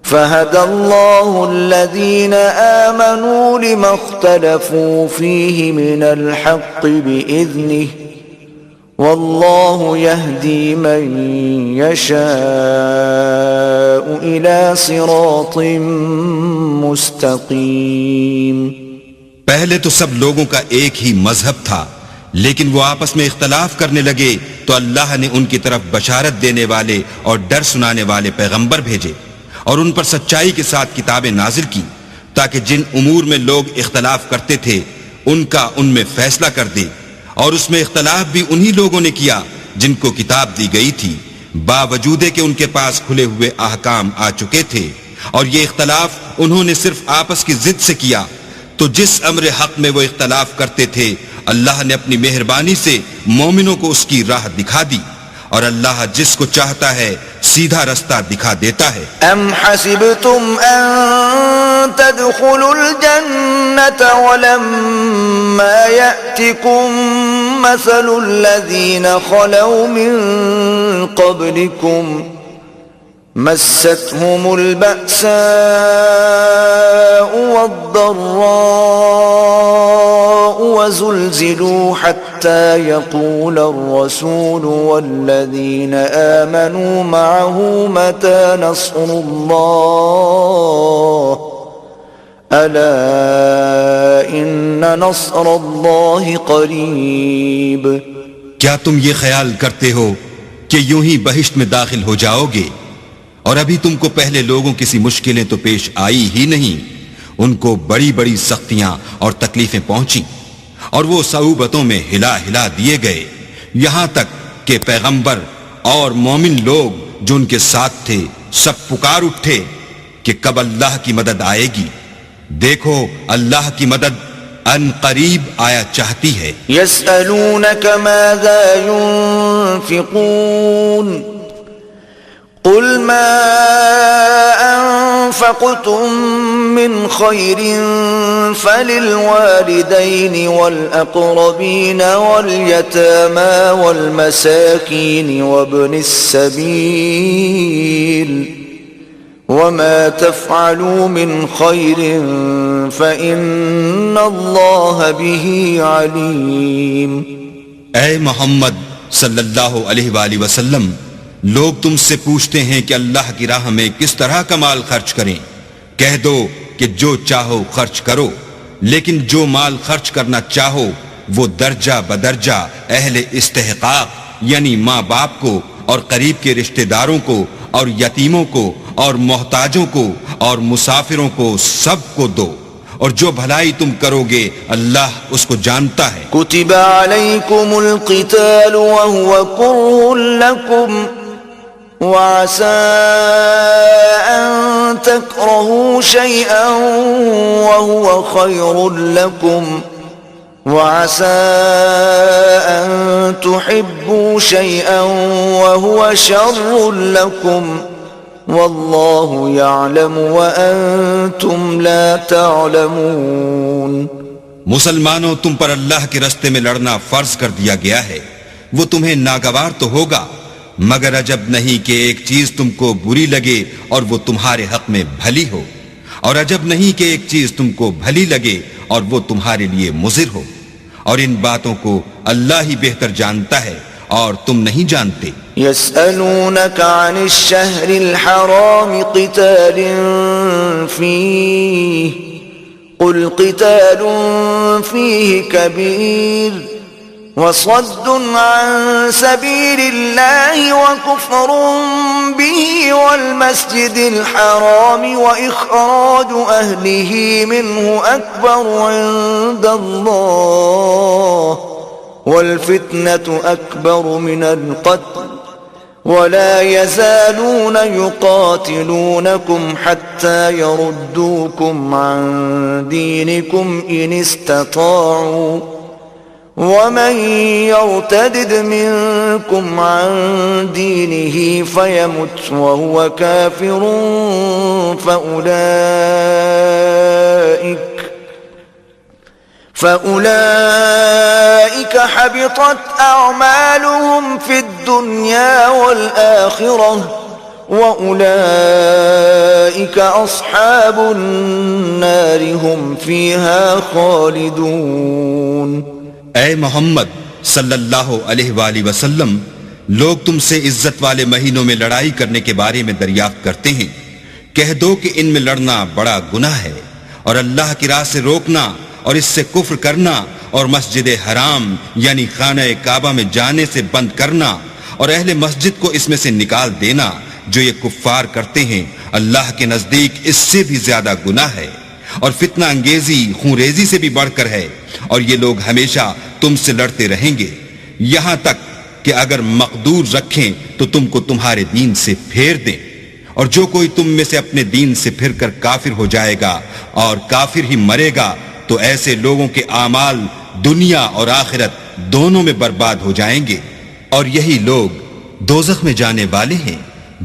Speaker 1: فهدى الله الذين آمنوا لما اختلفوا فيه من الحق بإذنه والله يهدي من يشاء إلى صراط مستقيم۔
Speaker 2: پہلے تو سب لوگوں کا ایک ہی مذہب تھا، لیکن وہ آپس میں اختلاف کرنے لگے تو اللہ نے ان کی طرف بشارت دینے والے اور ڈر سنانے والے پیغمبر بھیجے، اور ان پر سچائی کے ساتھ کتابیں نازل کی، تاکہ جن امور میں لوگ اختلاف کرتے تھے ان کا ان میں فیصلہ کر دے، اور اس میں اختلاف بھی انہی لوگوں نے کیا جن کو کتاب دی گئی تھی، باوجود کہ ان کے پاس کھلے ہوئے احکام آ چکے تھے، اور یہ اختلاف انہوں نے صرف آپس کی ضد سے کیا۔ تو جس امر حق میں وہ اختلاف کرتے تھے اللہ نے اپنی مہربانی سے مومنوں کو اس کی راہ دکھا دی، اور اللہ جس کو چاہتا ہے سیدھا رستہ دکھا دیتا ہے۔
Speaker 1: ام حسبتم ان تدخلوا الجنة ولما يأتكم مثل الذين خلوا من قبلكم مستهم البأساء والضراء وزلزلوا حتى يقول الرسول والذين آمنوا معه متى نصر الله ألا إن نصر الله قريب۔
Speaker 2: کیا تم یہ خیال کرتے ہو کہ یوں ہی بہشت میں داخل ہو جاؤ گے، اور ابھی تم کو پہلے لوگوں کسی مشکلیں تو پیش آئی ہی نہیں، ان کو بڑی بڑی سختیاں اور تکلیفیں پہنچیں، اور وہ صعوبتوں میں ہلا ہلا دیے گئے، یہاں تک کہ پیغمبر اور مومن لوگ جو ان کے ساتھ تھے سب پکار اٹھے کہ کب اللہ کی مدد آئے گی. دیکھو اللہ کی مدد ان قریب آیا چاہتی ہے.
Speaker 1: يسألونك ماذا ينفقون قل ما أنفقتم من خير فللوالدين والأقربين واليتامى والمساكين وابن السبيل وما تفعلوا من خير فإن الله به عليم.
Speaker 2: اے محمد صلی اللہ علیہ وآلہ وسلم، لوگ تم سے پوچھتے ہیں کہ اللہ کی راہ میں کس طرح کا مال خرچ کریں. کہہ دو کہ جو چاہو خرچ کرو، لیکن جو مال خرچ کرنا چاہو وہ درجہ بدرجہ اہل استحقاق یعنی ماں باپ کو اور قریب کے رشتہ داروں کو اور یتیموں کو اور محتاجوں کو اور مسافروں کو سب کو دو، اور جو بھلائی تم کرو گے اللہ اس کو جانتا ہے.
Speaker 1: كتب عليكم القتال وهو كره لكم وعسى أن تكرهوا شيئا وهو خير لكم وعسى أن تحبوا شيئا وهو شر لكم والله يعلم وأنتم لا تعلمون.
Speaker 2: مسلمانوں، تم پر اللہ کے راستے میں لڑنا فرض کر دیا گیا ہے. وہ تمہیں ناگوار تو ہوگا، مگر عجب نہیں کہ ایک چیز تم کو بری لگے اور وہ تمہارے حق میں بھلی ہو، اور عجب نہیں کہ ایک چیز تم کو بھلی لگے اور وہ تمہارے لیے مضر ہو، اور ان باتوں کو اللہ ہی بہتر جانتا ہے اور تم نہیں جانتے.
Speaker 1: يسألونك عن الشهر الحرام قتال فيه قل قتال فيه كبير وصد عن سبيل الله وكفر به والمسجد الحرام وإخراج أهله منه أكبر عند الله والفتنة أكبر من القتل ولا يزالون يقاتلونكم حتى يردوكم عن دينكم إن استطاعوا ومن يرتدد منكم عن دينه فيمت وهو كافر فأولئك حبطت أعمالهم في الدنيا والآخرة وأولئك أصحاب النار هم فيها خالدون.
Speaker 2: اے محمد صلی اللہ علیہ وآلہ وسلم، لوگ تم سے عزت والے مہینوں میں لڑائی کرنے کے بارے میں دریافت کرتے ہیں. کہہ دو کہ ان میں لڑنا بڑا گناہ ہے، اور اللہ کی راہ سے روکنا اور اس سے کفر کرنا اور مسجد حرام یعنی خانہ کعبہ میں جانے سے بند کرنا اور اہل مسجد کو اس میں سے نکال دینا جو یہ کفار کرتے ہیں، اللہ کے نزدیک اس سے بھی زیادہ گناہ ہے، اور فتنہ انگیزی خون ریزی سے بھی بڑھ کر ہے، اور یہ لوگ ہمیشہ تم سے لڑتے رہیں گے یہاں تک کہ اگر مقدور رکھیں تو تم کو تمہارے دین سے پھیر دیں. اور جو کوئی تم میں سے اپنے دین سے پھر کر کافر ہو جائے گا اور کافر ہی مرے گا تو ایسے لوگوں کے اعمال دنیا اور آخرت دونوں میں برباد ہو جائیں گے، اور یہی لوگ دوزخ میں جانے والے ہیں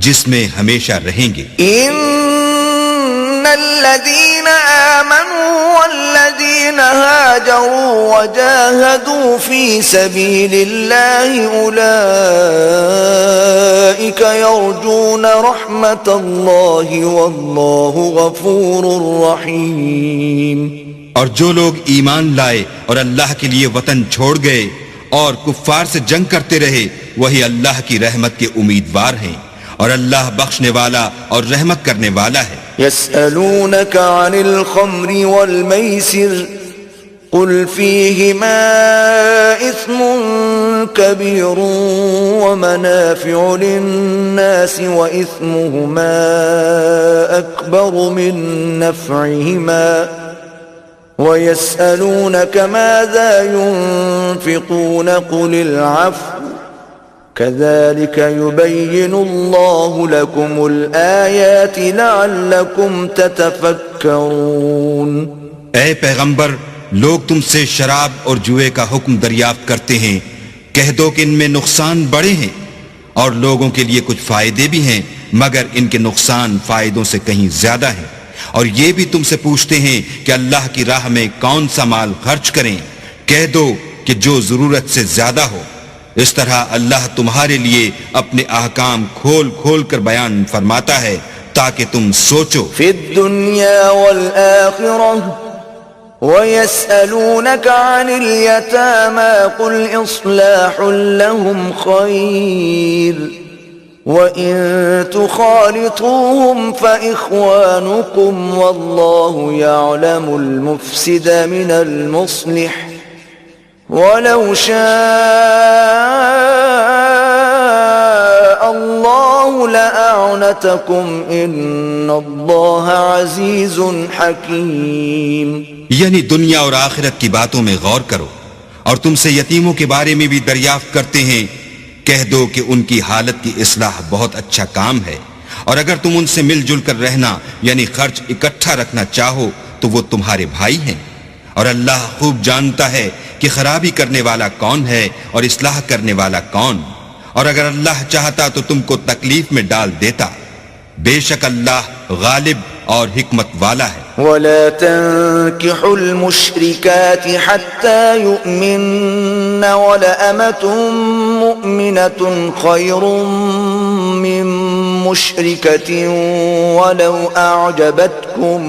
Speaker 2: جس میں ہمیشہ رہیں گے.
Speaker 1: ان الذين آمنوا والذين هاجروا وجاهدوا في سبيل الله أولئك يرجون رحمة الله والله غفور رحيم.
Speaker 2: اور جو لوگ ایمان لائے اور اللہ کے لیے وطن چھوڑ گئے اور کفار سے جنگ کرتے رہے وہی اللہ کی رحمت کے امیدوار ہیں، اور اللہ بخشنے والا اور رحمت کرنے والا ہے.
Speaker 1: يسألونك عن الخمر والميسر قل فيهما إثم كبير ومنافع للناس وإثمهما أكبر من نفعهما ويسألونك ماذا ينفقون قل العفو كذلك يبين الله لكم الآيات لعلكم تتفكرون۔
Speaker 2: اے پیغمبر، لوگ تم سے شراب اور جوئے کا حکم دریافت کرتے ہیں، کہہ دو کہ ان میں نقصان بڑے ہیں اور لوگوں کے لیے کچھ فائدے بھی ہیں، مگر ان کے نقصان فائدوں سے کہیں زیادہ ہیں۔ اور یہ بھی تم سے پوچھتے ہیں کہ اللہ کی راہ میں کون سا مال خرچ کریں، کہہ دو کہ جو ضرورت سے زیادہ ہو۔ اس طرح اللہ تمہارے لیے اپنے احکام کھول کھول کر بیان فرماتا ہے تاکہ تم سوچو۔
Speaker 1: فی الدنیا والآخرہ وَيَسْأَلُونَكَ عَنِ الْيَتَامَى قُلْ إِصْلَاحٌ لَهُمْ خَيْرٌ وَإِن تُخَالِطُوهُمْ فَإِخْوَانُكُمْ وَاللَّهُ يَعْلَمُ الْمُفْسِدَ مِنَ الْمُصْلِحِ وَلَوْ شَاءَ اللَّهُ لَأَعْنَتَكُمْ إِنَّ اللَّهَ عَزِيزٌ حَكِيمٌ۔
Speaker 2: یعنی دنیا اور آخرت کی باتوں میں غور کرو، اور تم سے یتیموں کے بارے میں بھی دریافت کرتے ہیں، کہہ دو کہ ان کی حالت کی اصلاح بہت اچھا کام ہے، اور اگر تم ان سے مل جل کر رہنا یعنی خرچ اکٹھا رکھنا چاہو تو وہ تمہارے بھائی ہیں، اور اللہ خوب جانتا ہے کہ خرابی کرنے والا کون ہے اور اصلاح کرنے والا کون، اور اگر اللہ چاہتا تو تم کو تکلیف میں ڈال دیتا، بے شک اللہ غالب اور حکمت والا ہے۔
Speaker 1: وَلَا تَنكِحُوا الْمُشْرِكَاتِ حَتَّى يُؤْمِنَّ وَلَأَمَةٌ مُؤْمِنَةٌ خَيْرٌ مِّن مُّشْرِكَةٍ وَلَوْ أَعْجَبَتْكُمْ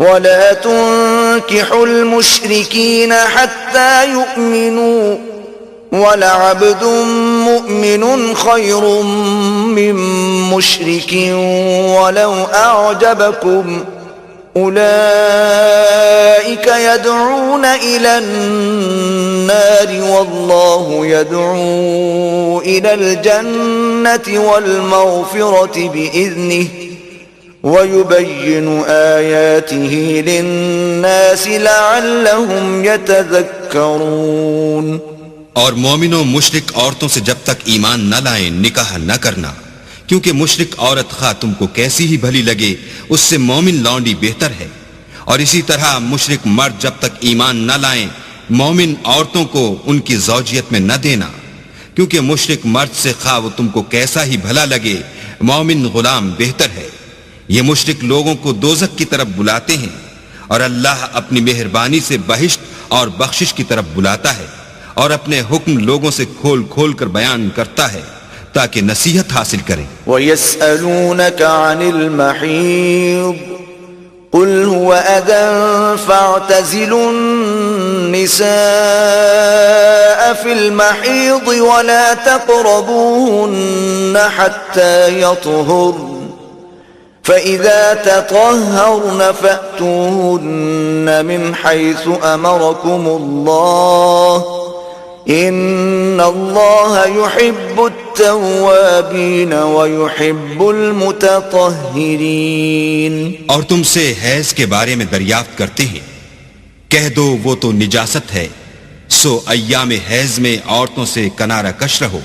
Speaker 1: وَلَا تُنكِحُوا الْمُشْرِكِينَ حَتَّى يُؤْمِنُوا وَلَعَبْدٌ مُؤْمِنٌ خَيْرٌ مِّن مُّشْرِكٍ وَلَوْ أَعْجَبَكُمْ أُولَئِكَ يَدْعُونَ إِلَى النَّارِ وَاللَّهُ يَدْعُو إِلَى الْجَنَّةِ وَالْمَغْفِرَةِ بِإِذْنِهِ وَيُبَيِّنُ آيَاتِهِ لِلنَّاسِ لَعَلَّهُمْ يَتَذَكَّرُونَ۔
Speaker 2: اور مومنوں مشرک عورتوں سے جب تک ایمان نہ لائیں نکاح نہ کرنا، کیونکہ مشرک عورت خواہ تم کو کیسی ہی بھلی لگے اس سے مومن لونڈی بہتر ہے، اور اسی طرح مشرک مرد جب تک ایمان نہ لائیں مومن عورتوں کو ان کی زوجیت میں نہ دینا، کیونکہ مشرک مرد سے خواہ وہ تم کو کیسا ہی بھلا لگے مومن غلام بہتر ہے۔ یہ مشرک لوگوں کو دوزخ کی طرف بلاتے ہیں، اور اللہ اپنی مہربانی سے بہشت اور بخشش کی طرف بلاتا ہے، اور اپنے حکم لوگوں سے کھول کھول کر بیان کرتا ہے تاکہ نصیحت حاصل کریں۔
Speaker 1: وَيَسْأَلُونَكَ عَنِ الْمَحِيضِ قُلْ هُوَ أَذًى فَاعْتَزِلُوا النِّسَاءَ فِي الْمَحِيضِ وَلَا تَقْرَبُوهُنَّ حَتَّى يَطْهُرْنَ فَإِذَا تَطَهَّرْنَ فَأْتُوهُنَّ مِنْ حَيْثُ أَمَرَكُمُ اللَّهُ إِنَّ اللَّهَ يُحِبُّ التَّوَّابِينَ وَيُحِبُّ الْمُتَطَهِّرِينَ۔
Speaker 2: اور تم سے حیض کے بارے میں دریافت کرتے ہیں، کہہ دو وہ تو نجاست ہے، سو ایام حیض میں عورتوں سے کنارہ کش رہو،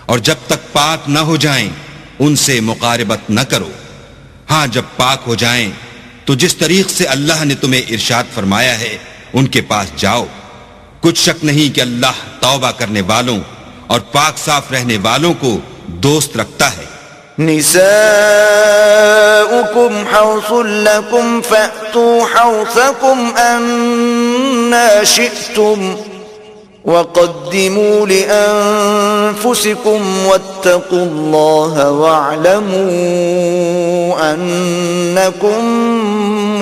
Speaker 2: اور جب تک پاک نہ ہو جائیں ان سے مقاربت نہ کرو، ہاں جب پاک ہو جائیں تو جس طریق سے اللہ نے تمہیں ارشاد فرمایا ہے ان کے پاس جاؤ، کچھ شک نہیں کہ اللہ توبہ کرنے والوں اور پاک صاف رہنے والوں کو دوست رکھتا ہے۔
Speaker 1: نساؤکم حرث لکم فأتوا حرثکم أنا شئتم وقدموا لأنفسكم واتقوا الله واعلموا أنكم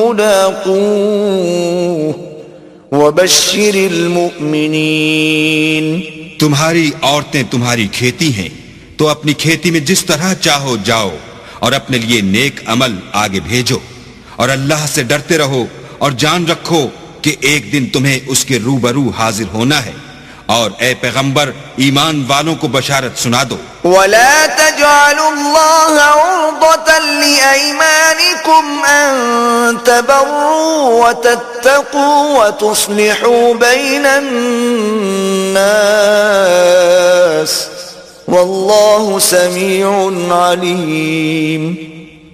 Speaker 1: ملاقوه وبشر المؤمنين۔
Speaker 2: تمہاری عورتیں تمہاری کھیتی ہیں تو اپنی کھیتی میں جس طرح چاہو جاؤ، اور اپنے لیے نیک عمل آگے بھیجو، اور اللہ سے ڈرتے رہو، اور جان رکھو کہ ایک دن تمہیں اس کے روبرو حاضر ہونا ہے، اور اے پیغمبر ایمان والوں کو بشارت سنا دو۔
Speaker 1: وَلَا تَجْعَلُوا اللَّهَ عُرْضَةً لِأَيْمَانِكُمْ أَن تَبَرُّوا وَتَتَّقُوا وَتُصْلِحُوا بَيْنَ النَّاسِ واللہ سمیع علیم۔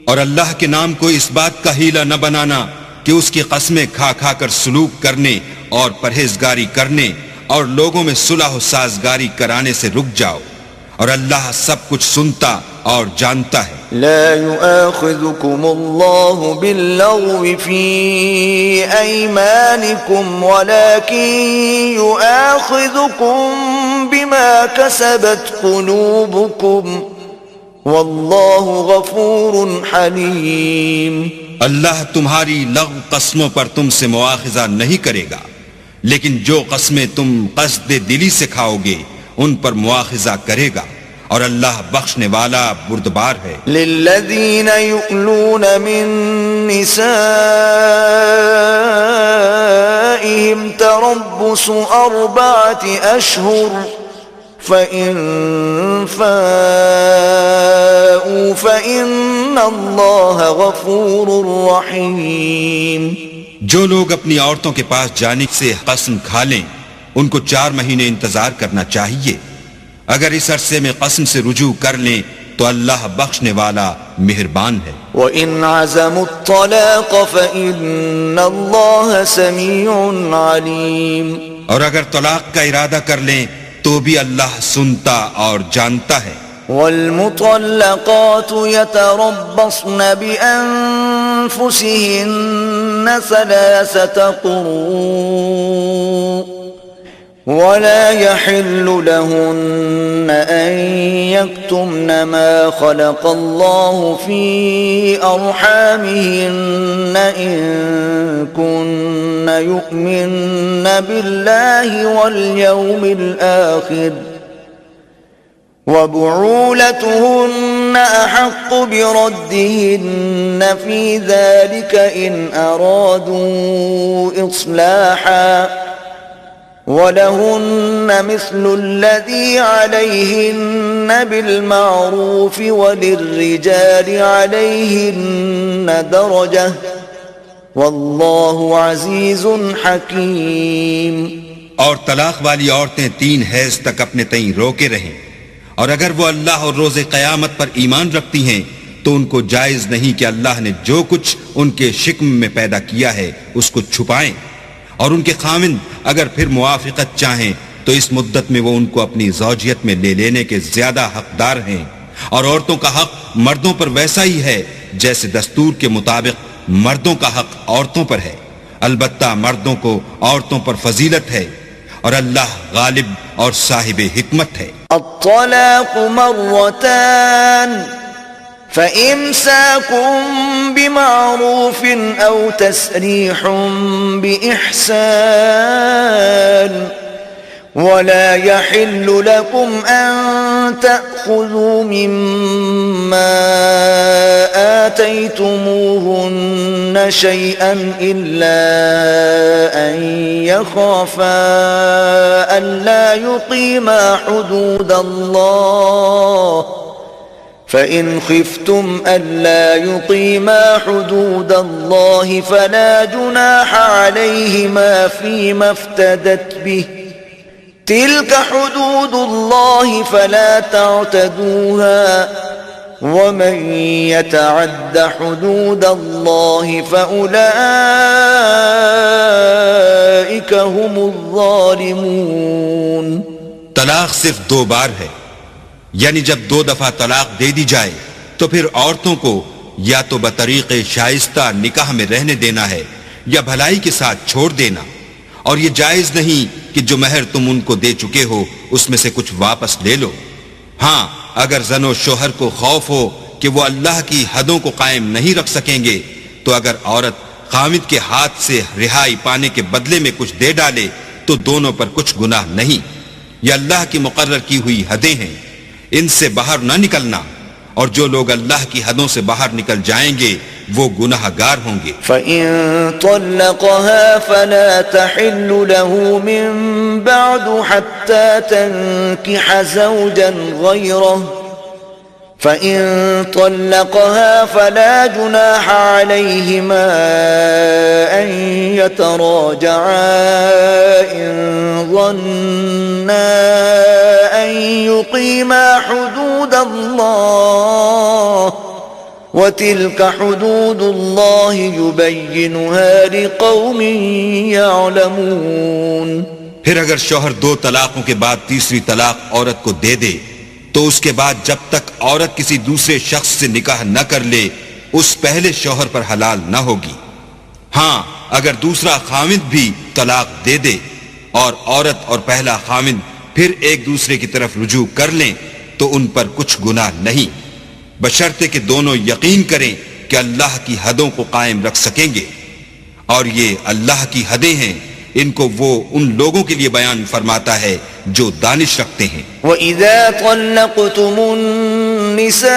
Speaker 2: اور اللہ کے نام کو اس بات کا ہیلہ نہ بنانا کہ اس کی قسمیں کھا کھا کر سلوک کرنے اور پرہیزگاری کرنے اور لوگوں میں صلح و سازگاری کرانے سے رک جاؤ، اور اللہ سب کچھ سنتا اور جانتا ہے۔
Speaker 1: لا يؤاخذكم الله باللغو في أيمانكم ولكن يؤاخذكم بما كسبت قلوبكم والله غفور حليم۔
Speaker 2: اللہ تمہاری لغو قسموں پر تم سے مواخذہ نہیں کرے گا، لیکن جو قسمیں تم قصد دلی سے کھاؤ گے ان پر مواخذہ کرے گا، اور اللہ بخشنے والا بردبار ہے۔
Speaker 1: للذین یؤلون من نسائهم تربص 4 أشهر فإن فاءوا فإن اللہ غفور رحیم۔
Speaker 2: جو لوگ اپنی عورتوں کے پاس جانے سے قسم کھا لیں ان کو 4 مہینے انتظار کرنا چاہیے، اگر اس عرصے میں قسم سے رجوع کر لیں تو اللہ بخشنے والا مہربان ہے۔
Speaker 1: وَإِنْ عَزَمُوا الطَّلَاقَ فَإِنَّ اللَّهَ سَمِيعٌ عَلِيمٌ۔
Speaker 2: اور اگر طلاق کا ارادہ کر لیں تو بھی اللہ سنتا اور جانتا ہے۔
Speaker 1: وَالْمُطَلَّقَاتُ يَتَرَبَّصْنَ بِأَنفُسِهِنَّ 3 قُرُوءٍ ولا يحل لهن أن يكتمن ما خلق الله في أرحامهن إن كن يؤمن بالله واليوم الآخر وبعولتهن أحق بردهن في ذلك إن أرادوا إصلاحا وَلَهُنَّ مِثْلُ الَّذِي عَلَيْهِنَّ بِالْمَعْرُوفِ وَلِلرِّجَالِ عَلَيْهِنَّ دَرَجَةٌ وَاللَّهُ عَزِيزٌ حَكِيمٌ۔
Speaker 2: اور طلاق والی عورتیں 3 حیض تک اپنے تئیں روکے رہیں، اور اگر وہ اللہ اور روز قیامت پر ایمان رکھتی ہیں تو ان کو جائز نہیں کہ اللہ نے جو کچھ ان کے شکم میں پیدا کیا ہے اس کو چھپائیں، اور ان کے خاوند اگر پھر موافقت چاہیں تو اس مدت میں وہ ان کو اپنی زوجیت میں لے لینے کے زیادہ حقدار ہیں، اور عورتوں کا حق مردوں پر ویسا ہی ہے جیسے دستور کے مطابق مردوں کا حق عورتوں پر ہے، البتہ مردوں کو عورتوں پر فضیلت ہے، اور اللہ غالب اور صاحب حکمت ہے۔
Speaker 1: الطلاق مرتان فإمساكم بمعروف أو تسريح بإحسان ولا يحل لكم أن تأخذوا مما آتيتموهن شيئا إلا أن يخافا ألا يقيما حدود الله فإن خفتم ألا يقيما حدود الله فلا جناح عليهما فيما افتدت به تلك حدود الله فلا تعتدوها ومن يتعد حدود الله فأولئك هم الظالمون۔
Speaker 2: طلاق صرف 2 بار ہے، یعنی جب 2 دفعہ طلاق دے دی جائے تو پھر عورتوں کو یا تو بطریق شائستہ نکاح میں رہنے دینا ہے یا بھلائی کے ساتھ چھوڑ دینا، اور یہ جائز نہیں کہ جو مہر تم ان کو دے چکے ہو اس میں سے کچھ واپس لے لو۔ ہاں اگر زن و شوہر کو خوف ہو کہ وہ اللہ کی حدوں کو قائم نہیں رکھ سکیں گے تو اگر عورت خاوند کے ہاتھ سے رہائی پانے کے بدلے میں کچھ دے ڈالے تو دونوں پر کچھ گناہ نہیں، یہ اللہ کی مقرر کی ہوئی حدیں ہیں، ان سے باہر نہ نکلنا، اور جو لوگ اللہ کی حدوں سے باہر نکل جائیں گے وہ گناہ گار ہوں گے۔
Speaker 1: فَإِن طَلَّقَهَا فَلَا تَحِلُّ لَهُ مِن بَعْدُ حَتَّى تَنكِحَ زَوْجًا غَيْرَهُ فَإِن طَلَّقَهَا فَلَا جُنَاحَ عَلَيْهِمَا أَن يَتَرَاجَعَا إِن ظَنَّا أن يقيما حدود الله وتلك حدود الله يبينها لقوم يعلمون.
Speaker 2: پھر اگر شوہر 2 طلاقوں کے بعد تیسری طلاق عورت کو دے دے تو اس کے بعد جب تک عورت کسی دوسرے شخص سے نکاح نہ کر لے اس پہلے شوہر پر حلال نہ ہوگی. ہاں اگر دوسرا خاوند بھی طلاق دے دے اور عورت اور پہلا خاوند پھر ایک دوسرے کی طرف رجوع کر لیں تو ان پر کچھ گناہ نہیں، بشرطے کہ دونوں یقین کریں کہ اللہ کی حدوں کو قائم رکھ سکیں گے، اور یہ اللہ کی حدیں ہیں، ان کو وہ ان لوگوں کے لیے بیان فرماتا ہے جو دانش رکھتے ہیں.
Speaker 1: وَإِذَا طَلَّقْتُمُ النِّسَاءَ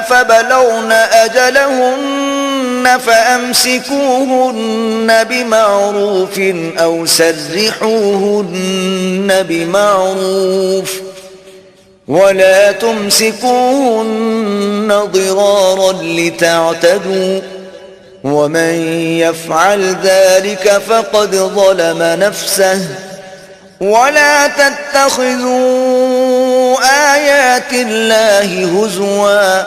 Speaker 1: فَبَلَغْنَ أَجَلَهُنَّ فَأَمْسِكُوهُنَّ بِمَعْرُوفٍ أَوْ سَرِّحُوهُنَّ بِمَعْرُوفٍ وَلَا تُمْسِكُوهُنَّ ضِرَارًا لِتَعْتَدُوا وَمَنْ يَفْعَلْ ذَلِكَ فَقَدْ ظَلَمَ نَفْسَهُ وَلَا تَتَّخِذُوا آيَاتِ اللَّهِ هُزُوًا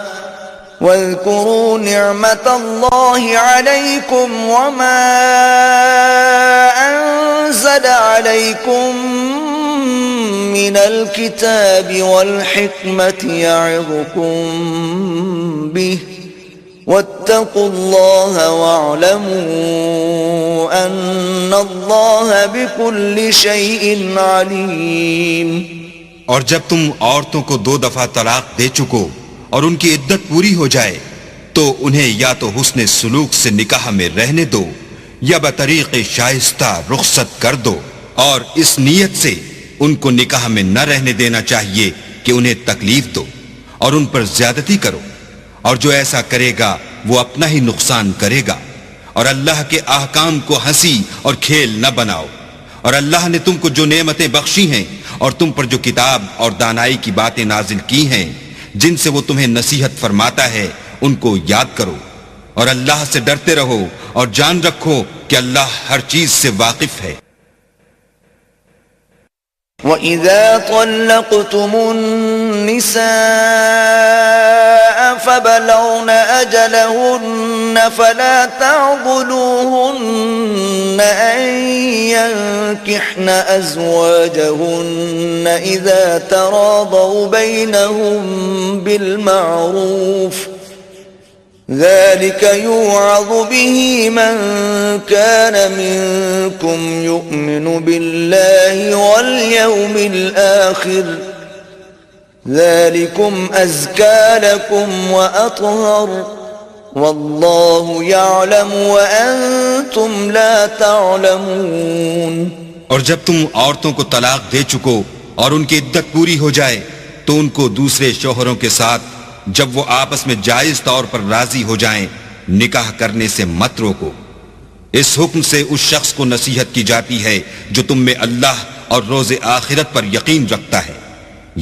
Speaker 1: وَاذْكُرُوا نِعْمَةَ اللَّهِ عَلَيْكُمْ وَمَا أَنزَلَ عَلَيْكُمْ مِنَ الْكِتَابِ وَالْحِكْمَةِ يَعِظُكُمْ بِهِ وَاتَّقُوا اللَّهَ وَاعْلَمُوا أَنَّ اللَّهَ بِكُلِّ شَيْءٍ عَلِيمٌ.
Speaker 2: اور جب تم عورتوں کو 2 دفعہ طلاق دے چکو اور ان کی عدت پوری ہو جائے تو انہیں یا تو حسن سلوک سے نکاح میں رہنے دو یا بطریق شائستہ رخصت کر دو، اور اس نیت سے ان کو نکاح میں نہ رہنے دینا چاہیے کہ انہیں تکلیف دو اور ان پر زیادتی کرو، اور جو ایسا کرے گا وہ اپنا ہی نقصان کرے گا. اور اللہ کے احکام کو ہنسی اور کھیل نہ بناؤ، اور اللہ نے تم کو جو نعمتیں بخشی ہیں اور تم پر جو کتاب اور دانائی کی باتیں نازل کی ہیں جن سے وہ تمہیں نصیحت فرماتا ہے ان کو یاد کرو، اور اللہ سے ڈرتے رہو اور جان رکھو کہ اللہ ہر چیز سے واقف ہے.
Speaker 1: وَإِذَا طَلَّقْتُمُ النِّسَاءَ فَبَلَغْنَ أَجَلَهُنَّ فَلَا تَعْضُلُوهُنَّ أَن يَنكِحْنَ أَزْوَاجَهُنَّ إِذَا تَرَاضَوْا بَيْنَهُم بِالْمَعْرُوفِ ذَلِكَ يُوعَظُ بِهِ مَن كَانَ مِنكُمْ يُؤْمِنُ بِاللَّهِ وَالْيَوْمِ الْآخِرِ ذَلِكُمْ أَزْكَى لَكُمْ وَأَطْهَرُ وَاللَّهُ يَعْلَمُ وَأَنْتُمْ لَا تَعْلَمُونَ.
Speaker 2: اور جب تم عورتوں کو طلاق دے چکو اور ان کی عدت پوری ہو جائے تو ان کو دوسرے شوہروں کے ساتھ جب وہ آپس میں جائز طور پر راضی ہو جائیں نکاح کرنے سے مت روکو. اس حکم سے اس شخص کو نصیحت کی جاتی ہے جو تم میں اللہ اور روز آخرت پر یقین رکھتا ہے.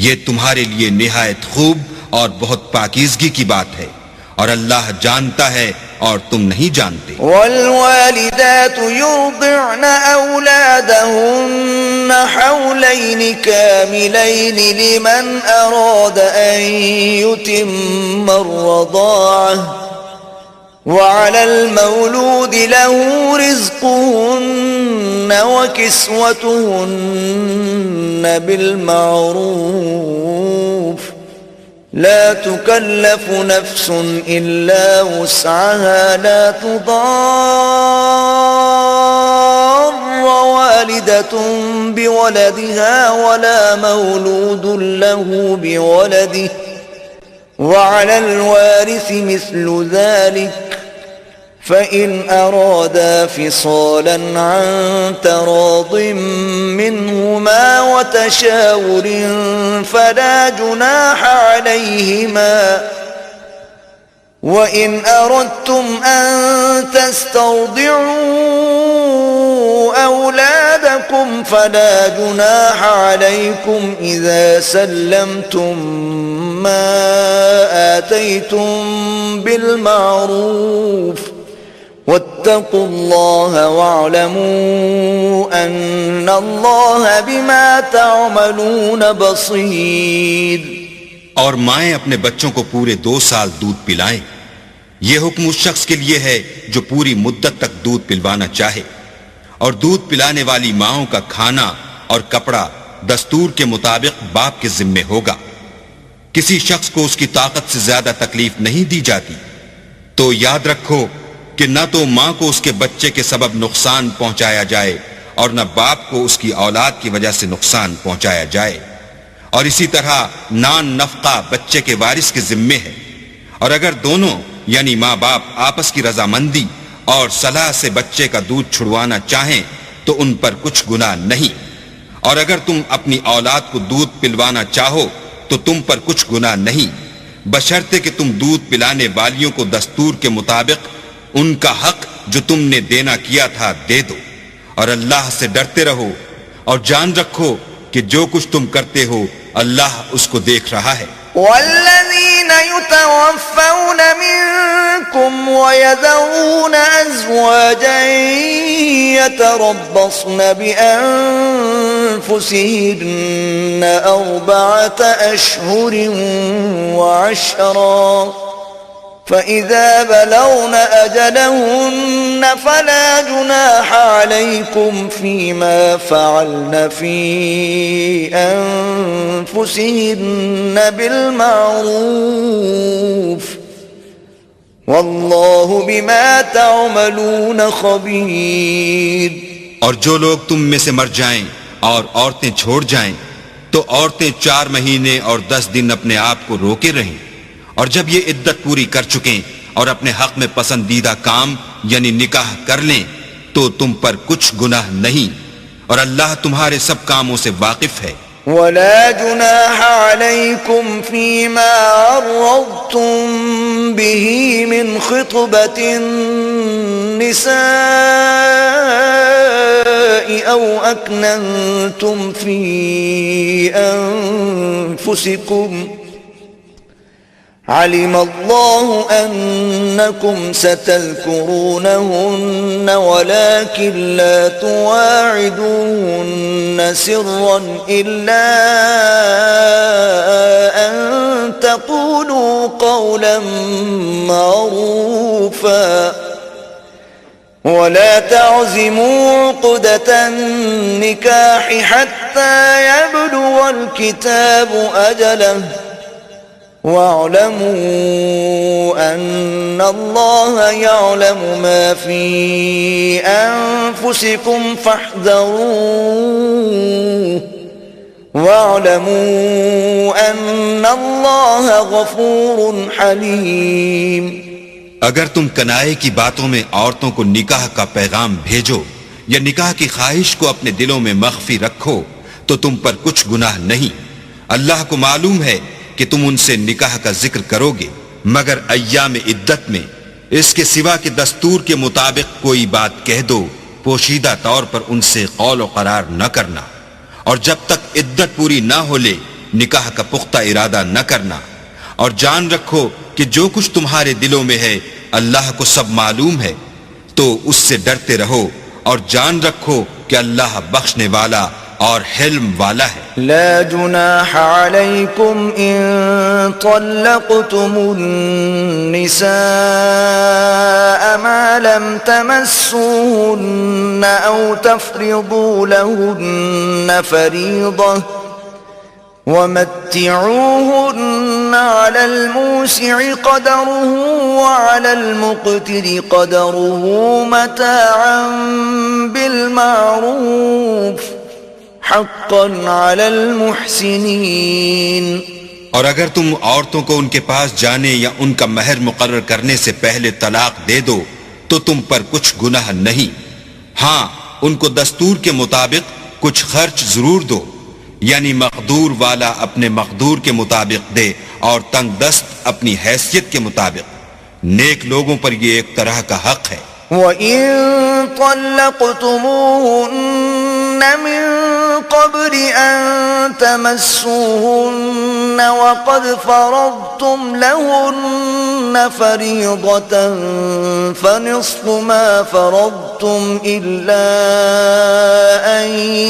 Speaker 2: یہ تمہارے لیے نہایت خوب اور بہت پاکیزگی کی بات ہے، اور اللہ جانتا ہے اور تم نہیں جانتے.
Speaker 1: والوالدات يرضعن أولادهن حولين كاملين لمن أراد أن يتم الرضاعة وعلى المولود له رزقهن وكسوتهن بالمعروف لا تكلف نفس إلا وسعها لا تضار والدة بولدها ولا مولود له بولده وعلى الوارث مثل ذلك فإن أرادا فصالا عن تراض منهما وتشاور فلا جناح عليهما وإن أردتم أن تسترضعوا أولادكم فلا جناح عليكم إذا سلمتم ما آتيتم بالمعروف واتقوا الله واعلموا أن الله بما تعملون بصير.
Speaker 2: اور مائیں اپنے بچوں کو پورے 2 سال دودھ پلائیں. یہ حکم اس شخص کے لیے ہے جو پوری مدت تک دودھ پلوانا چاہے، اور دودھ پلانے والی ماؤں کا کھانا اور کپڑا دستور کے مطابق باپ کے ذمے ہوگا. کسی شخص کو اس کی طاقت سے زیادہ تکلیف نہیں دی جاتی، تو یاد رکھو کہ نہ تو ماں کو اس کے بچے کے سبب نقصان پہنچایا جائے اور نہ باپ کو اس کی اولاد کی وجہ سے نقصان پہنچایا جائے. اور اسی طرح نان نفقہ بچے کے وارث کے ذمے ہے، اور اگر دونوں یعنی ماں باپ آپس کی رضامندی اور صلاح سے بچے کا دودھ چھڑوانا چاہیں تو ان پر کچھ گناہ نہیں، اور اگر تم اپنی اولاد کو دودھ پلوانا چاہو تو تم پر کچھ گناہ نہیں، بشرطے کہ تم دودھ پلانے والیوں کو دستور کے مطابق ان کا حق جو تم نے دینا کیا تھا دے دو. اور اللہ سے ڈرتے رہو اور جان رکھو کہ جو کچھ تم کرتے ہو اللہ اس کو دیکھ رہا ہے.
Speaker 1: والذين يتوفون منكم ويذرون أزواجا يتربصن بأنفسهن 4 أشهر وعشرا فإذا بلغن أجلهن فلا جناح عليكم فيما فعلن في أنفسهن بالمعروف والله بما تعملون خبير.
Speaker 2: اور جو لوگ تم میں سے مر جائیں اور عورتیں چھوڑ جائیں تو عورتیں 4 مہینے اور 10 دن اپنے آپ کو روکے رہیں، اور جب یہ عدت پوری کر چکیں اور اپنے حق میں پسندیدہ کام یعنی نکاح کر لیں تو تم پر کچھ گناہ نہیں، اور اللہ تمہارے سب کاموں سے واقف ہے.
Speaker 1: ولا جناح عليكم فيما عرضتم به من خطبة النساء أو أكننتم في أنفسكم علم الله أنكم ستذكرونهن ولكن لا تواعدوهن سرا إلا أن تقولوا قولا معروفا ولا تعزموا عقدة النكاح حتى يبلغ الكتاب أجله واعلموا أن الله يعلم ما في أنفسكم فاحذروه واعلموا أن الله غفور حليم.
Speaker 2: اگر تم کنائے کی باتوں میں عورتوں کو نکاح کا پیغام بھیجو یا نکاح کی خواہش کو اپنے دلوں میں مخفی رکھو تو تم پر کچھ گناہ نہیں. اللہ کو معلوم ہے کہ تم ان سے نکاح کا ذکر کرو گے، مگر ایام عدت میں اس کے سوا کہ دستور کے مطابق کوئی بات کہہ دو، پوشیدہ طور پر ان سے قول و قرار نہ کرنا، اور جب تک عدت پوری نہ ہو لے نکاح کا پختہ ارادہ نہ کرنا. اور جان رکھو کہ جو کچھ تمہارے دلوں میں ہے اللہ کو سب معلوم ہے، تو اس سے ڈرتے رہو اور جان رکھو کہ اللہ بخشنے والا اور حلم والا ہے.
Speaker 1: لا جناح عليكم إن طلقتم النساء ما لم تمسوهن أو تفرضوا لهن فريضة ومتعوهن على الموسع قدره وعلى المقتر قدره متاعا بالمعروف حقا على المحسنين.
Speaker 2: اور اگر تم عورتوں کو ان کے پاس جانے یا ان کا مہر مقرر کرنے سے پہلے طلاق دے دو تو تم پر کچھ گناہ نہیں. ہاں ان کو دستور کے مطابق کچھ خرچ ضرور دو، یعنی مقدور والا اپنے مقدور کے مطابق دے اور تنگ دست اپنی حیثیت کے مطابق. نیک لوگوں پر یہ ایک طرح کا حق ہے.
Speaker 1: وَإِن طَلَّقْتُمُوهُنَّ مِن قَبْلِ أَن تَمَسُّوهُنَّ وقد فرضتم لهن فريضة فنصف ما فرضتم إلا أن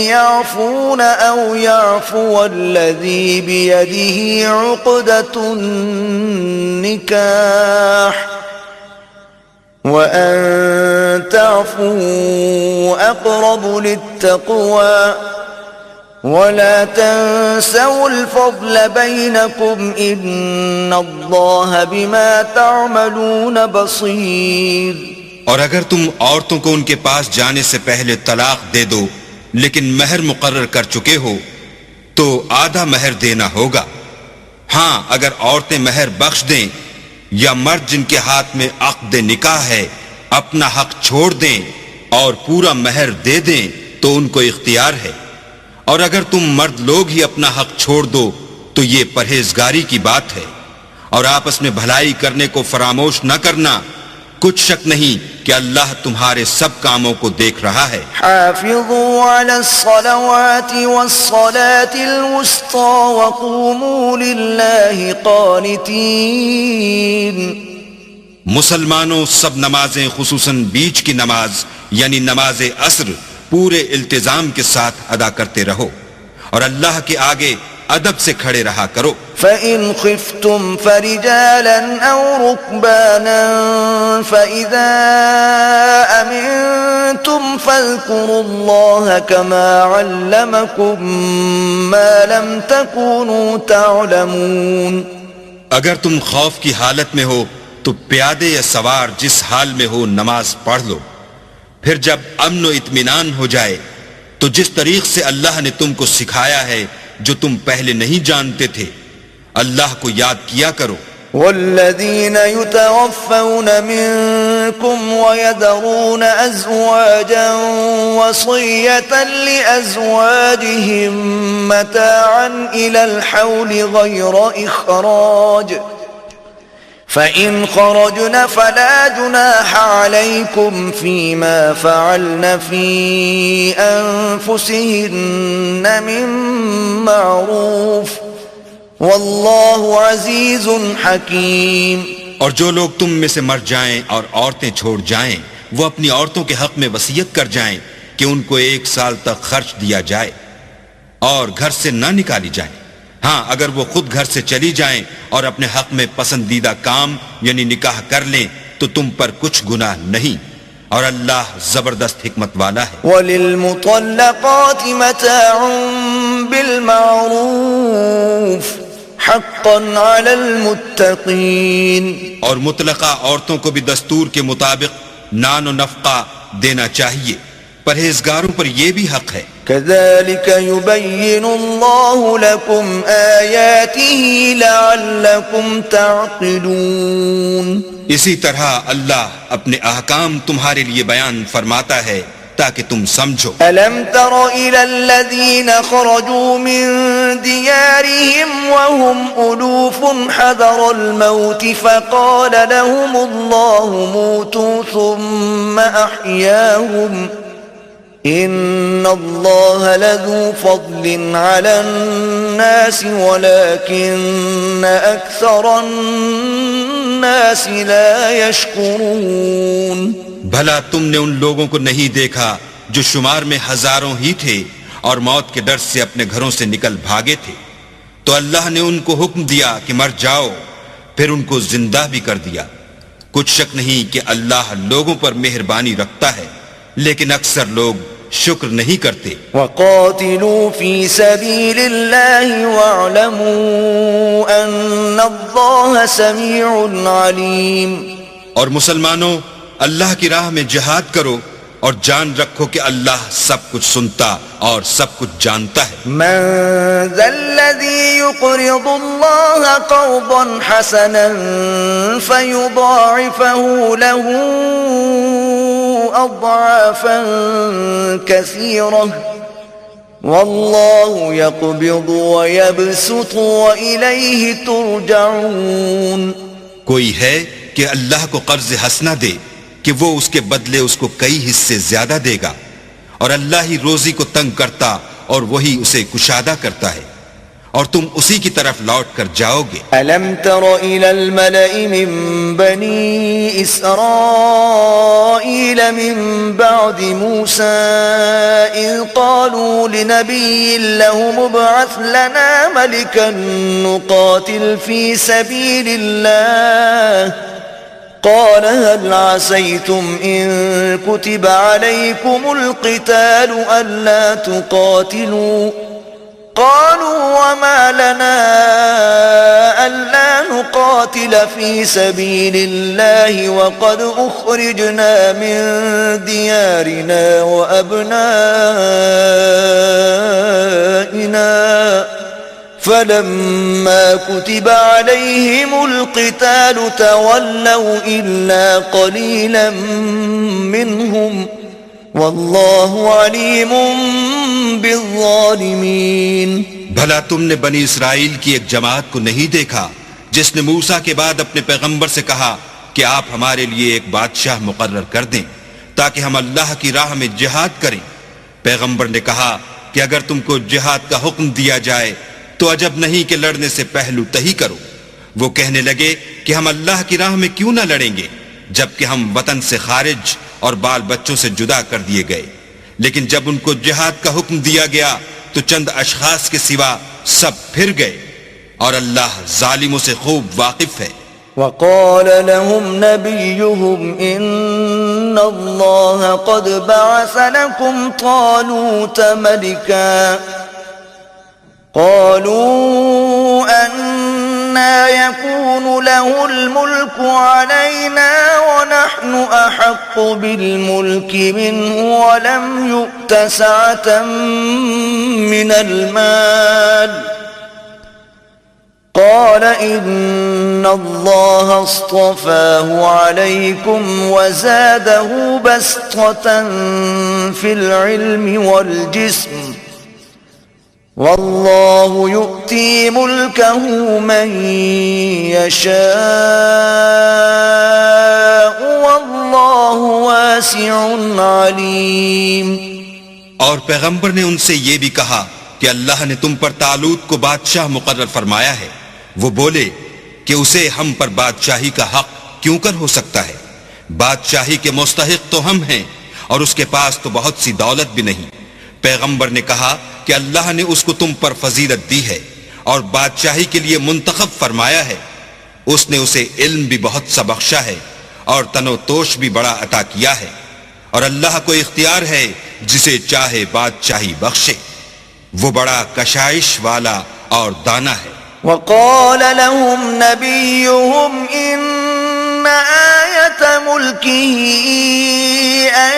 Speaker 1: يعفون أو يعفو الذي بيده عقدة النكاح وأن تعفوا أقرب للتقوى ولا تنسوا الفضل بينكم إن الله بما تعملون بصير.
Speaker 2: اور اگر تم عورتوں کو ان کے پاس جانے سے پہلے طلاق دے دو لیکن مہر مقرر کر چکے ہو تو آدھا مہر دینا ہوگا. ہاں اگر عورتیں مہر بخش دیں یا مرد جن کے ہاتھ میں عقد نکاح ہے اپنا حق چھوڑ دیں اور پورا مہر دے دیں تو ان کو اختیار ہے. اور اگر تم مرد لوگ ہی اپنا حق چھوڑ دو تو یہ پرہیزگاری کی بات ہے. اور آپس میں بھلائی کرنے کو فراموش نہ کرنا. کچھ شک نہیں کہ اللہ تمہارے سب کاموں کو دیکھ رہا ہے.
Speaker 1: حافظوا على الصلوات والصلاة الوسطى وقوموا لله قانتين.
Speaker 2: مسلمانوں سب نمازیں خصوصاً بیچ کی نماز یعنی نماز عصر پورے التزام کے ساتھ ادا کرتے رہو اور اللہ کے آگے ادب سے کھڑے رہا کرو.
Speaker 1: فَإِنْ خِفْتُمْ فَرِجَالًا أَوْ رُكْبَانًا فَإِذَا أَمِنْتُمْ فَاذْكُرُوا اللَّهَ كَمَا عَلَّمَكُمْ مَا لَمْ تَكُونُوا تَعْلَمُونَ.
Speaker 2: اگر تم خوف کی حالت میں ہو تو پیادے یا سوار جس حال میں ہو نماز پڑھ لو. پھر جب امن و اطمینان ہو جائے تو جس طریق سے اللہ نے تم کو سکھایا ہے جو تم پہلے نہیں جانتے تھے اللہ کو یاد کیا کرو.
Speaker 1: والذین یتوفون منکم ویذرون ازواجا وصیة لازواجهم متاعا الى الحول غیر اخراج فَإِنْ خَرَجْنَ فَلَا جُنَاحَ عَلَيْكُمْ فِي مَا فَعَلْنَ فِي أَنفُسِهِنَّ مِنْ مَعْرُوفٍ وَاللَّهُ عَزِيزٌ حَكِيمٌ.
Speaker 2: اور جو لوگ تم میں سے مر جائیں اور عورتیں چھوڑ جائیں وہ اپنی عورتوں کے حق میں وصیت کر جائیں کہ ان کو 1 سال تک خرچ دیا جائے اور گھر سے نہ نکالی جائیں. ہاں اگر وہ خود گھر سے چلی جائیں اور اپنے حق میں پسندیدہ کام یعنی نکاح کر لیں تو تم پر کچھ گناہ نہیں اور اللہ زبردست حکمت والا ہے.
Speaker 1: وَلِلْمُطَلَّقَاتِ مَتَاعٌ بِالْمَعْرُوفِ حَقًّا عَلَى الْمُتَّقِينَ.
Speaker 2: اور مطلقہ عورتوں کو بھی دستور کے مطابق نان و نفقہ دینا چاہیے. پرہیزگاروں پر یہ بھی حق ہے.
Speaker 1: كَذَلِكَ يُبَيِّنُ اللَّهُ لَكُمْ آيَاتِهِ لَعَلَّكُمْ تَعْقِلُونَ.
Speaker 2: اسی طرح اللہ اپنے احکام تمہارے لیے بیان فرماتا ہے تاکہ تم سمجھو.
Speaker 1: أَلَمْ تَرَ إِلَى الَّذِينَ خَرَجُوا مِن دِيَارِهِمْ وَهُمْ أُلُوفٌ حَذَرَ الْمَوْتِ فَقَالَ لَهُمُ اللَّهُ مُوتُوا ثُمَّ أَحْيَاهُمْ إِنَّ اللَّهَ لَذُو فَضْلٍ عَلَى النَّاسِ وَلَكِنَّ أَكْثَرَ النَّاسِ لَا يَشْكُرُونَ.
Speaker 2: بھلا تم نے ان لوگوں کو نہیں دیکھا جو شمار میں ہزاروں ہی تھے اور موت کے ڈر سے اپنے گھروں سے نکل بھاگے تھے تو اللہ نے ان کو حکم دیا کہ مر جاؤ پھر ان کو زندہ بھی کر دیا. کچھ شک نہیں کہ اللہ لوگوں پر مہربانی رکھتا ہے لیکن اکثر لوگ شکر نہیں کرتے.
Speaker 1: وَقَاتِلُوا فِي سَبِيلِ اللَّهِ وَاعْلَمُوا أَنَّ اللَّهَ سَمِيعٌ عَلِيمٌ.
Speaker 2: اور مسلمانوں اللہ کی راہ میں جہاد کرو اور جان رکھو کہ اللہ سب کچھ سنتا اور سب کچھ جانتا ہے.
Speaker 1: من ذا الذي يقرض الله قرضا حسنا فيضاعفه له أضعافا كثيرة والله يقبض ويبسط وإليه ترجعون.
Speaker 2: کوئی ہے کہ اللہ کو قرض حسنہ دے کہ وہ اس کے بدلے اس کو کئی حصے زیادہ دے گا اور اللہ ہی روزی کو تنگ کرتا اور وہی اسے کشادہ کرتا ہے اور تم اسی کی طرف لوٹ کر جاؤ گے۔
Speaker 1: ألم تر إلى الملأ من بني إسرائيل من بعد موسى إذ قالوا لنبي له مبعث لنا ملكا نقاتل في سبيل الله قال هل عسيتم إن كتب عليكم القتال ألا تقاتلوا قالوا وما لنا ألا نقاتل في سبيل الله وقد أخرجنا من ديارنا وأبنائنا فلما كتب عليهم القتال تولوا إلا قليلا منهم واللہ علیم بالظالمین۔
Speaker 2: بھلا تم نے بنی اسرائیل کی ایک جماعت کو نہیں دیکھا جس نے موسیٰ کے بعد اپنے پیغمبر سے کہا کہ آپ ہمارے لیے ایک بادشاہ مقرر کر دیں تاکہ ہم اللہ کی راہ میں جہاد کریں؟ پیغمبر نے کہا کہ اگر تم کو جہاد کا حکم دیا جائے تو عجب نہیں کہ لڑنے سے پہلو تہی کرو۔ وہ کہنے لگے کہ ہم اللہ کی راہ میں کیوں نہ لڑیں گے جبکہ ہم وطن سے خارج اور بال بچوں سے جدا کر دیے گئے، لیکن جب ان کو جہاد کا حکم دیا گیا تو چند اشخاص کے سوا سب پھر گئے، اور اللہ ظالموں سے خوب واقف ہے۔
Speaker 1: وقال لهم نبيهم إن الله قد بعث لكم طالوت ملكا قالوا أنا يكون له الملك علينا ونحن أحق بالملك منه ولم يؤت سعة من المال قال إن الله اصطفاه عليكم وزاده بسطة في العلم والجسم والله يؤتي ملكه من يشاء والله واسع عليم۔
Speaker 2: اور پیغمبر نے ان سے یہ بھی کہا کہ اللہ نے تم پر طالوت کو بادشاہ مقرر فرمایا ہے۔ وہ بولے کہ اسے ہم پر بادشاہی کا حق کیوں کر ہو سکتا ہے؟ بادشاہی کے مستحق تو ہم ہیں اور اس کے پاس تو بہت سی دولت بھی نہیں۔ پیغمبر نے کہا کہ اللہ نے اس کو تم پر فضیلت دی ہے اور بادشاہی کے لیے منتخب فرمایا ہے۔ اس نے اسے علم بھی بہت سا بخشا ہے اور تن و توش بھی بڑا عطا کیا ہے، اور اللہ کو اختیار ہے جسے چاہے بادشاہی بخشے۔ وہ بڑا کشائش والا اور دانا ہے۔
Speaker 1: وقال لهم نبيهم إن آية ملكه أن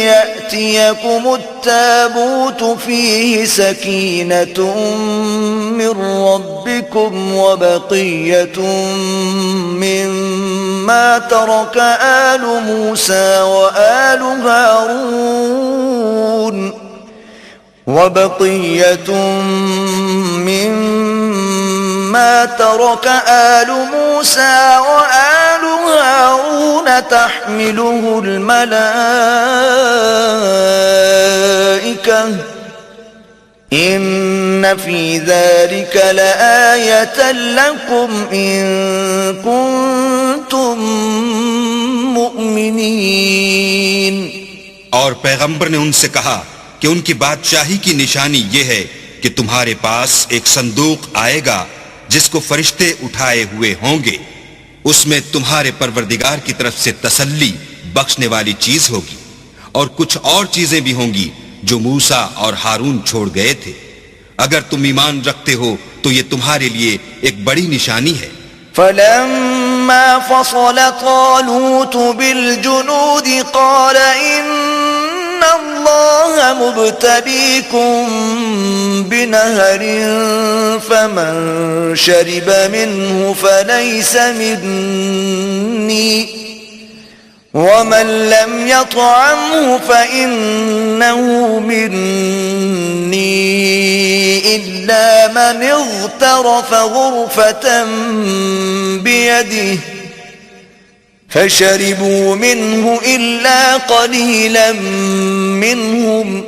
Speaker 1: يأتيكم التابوت فيه سكينة من ربكم وبقية مما ترك آل موسى وآل هارون وبقية مما ترك آل موسى وآل هارون تحمله الملائكة إن في ذلك لآية لكم إن كنتم مؤمنين۔
Speaker 2: اور پیغمبر نے ان سے کہا کہ ان کی بادشاہی کی نشانی یہ ہے کہ تمہارے پاس ایک صندوق آئے گا جس کو فرشتے اٹھائے ہوئے ہوں گے، اس میں تمہارے پروردگار کی طرف سے تسلی بخشنے والی چیز ہوگی، اور کچھ اور چیزیں بھی ہوں گی جو موسیٰ اور ہارون چھوڑ گئے تھے۔ اگر تم ایمان رکھتے ہو تو یہ تمہارے لیے ایک بڑی نشانی ہے۔
Speaker 1: فلما فصل طالوت بالجنود قال إن الله مبتليكم بنهر فمن شرب منه فليس مني ومن لم يطعمه فإنه مني إلا من اغترف غرفة بيده فشربوا منه إلا قليلا منهم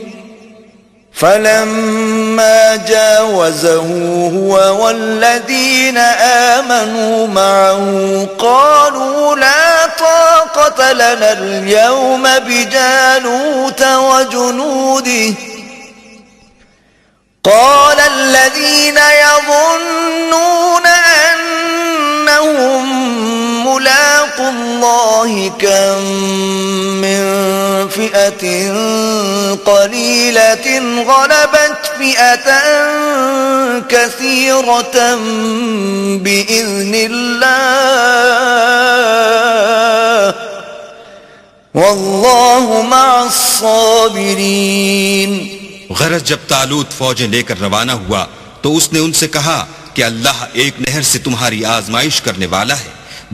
Speaker 1: فلما جاوزه هو والذين آمنوا معه قالوا لا طاقة لنا اليوم بجالوت وجنوده قال الذين يظنون أنهم ملاقو الله كم من فئة قليلة غلبت فئة كثيرة بإذن الله والله مع الصابرين.
Speaker 2: غرض جب طالوت فوجیں لے کر روانہ ہوا تو اس نے ان سے کہا کہ اللہ ایک نہر سے تمہاری آزمائش کرنے والا ہے.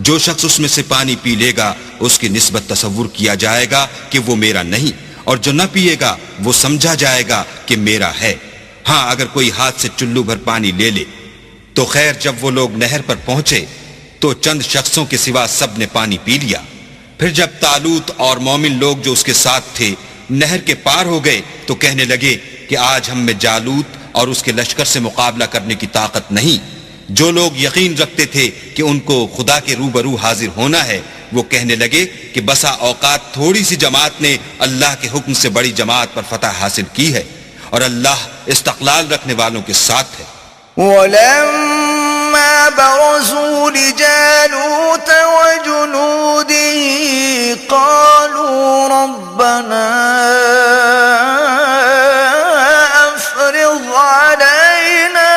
Speaker 2: جو شخص اس میں سے پانی پی لے گا اس کی نسبت تصور کیا جائے گا کہ وہ میرا نہیں، اور جو نہ پیے گا وہ سمجھا جائے گا کہ میرا ہے. ہاں اگر کوئی ہاتھ سے چلو بھر پانی لے لے تو خیر. جب وہ لوگ نہر پر پہنچے تو چند شخصوں کے سوا سب نے پانی پی لیا. پھر جب طالوت اور مومن لوگ جو اس کے ساتھ تھے نہر کے پار ہو گئے تو کہنے لگے کہ آج ہم میں جالوت اور اس کے لشکر سے مقابلہ کرنے کی طاقت نہیں. جو لوگ یقین رکھتے تھے کہ ان کو خدا کے روبرو حاضر ہونا ہے وہ کہنے لگے کہ بسا اوقات تھوڑی سی جماعت نے اللہ کے حکم سے بڑی جماعت پر فتح حاصل کی ہے، اور اللہ استقلال رکھنے والوں کے ساتھ ہے.
Speaker 1: وَلَمَّا بَرَزُوا لِجَالُوتَ وَجُنُودِهِ قَالُوا رَبَّنَا أَفْرِغْ عَلَيْنَا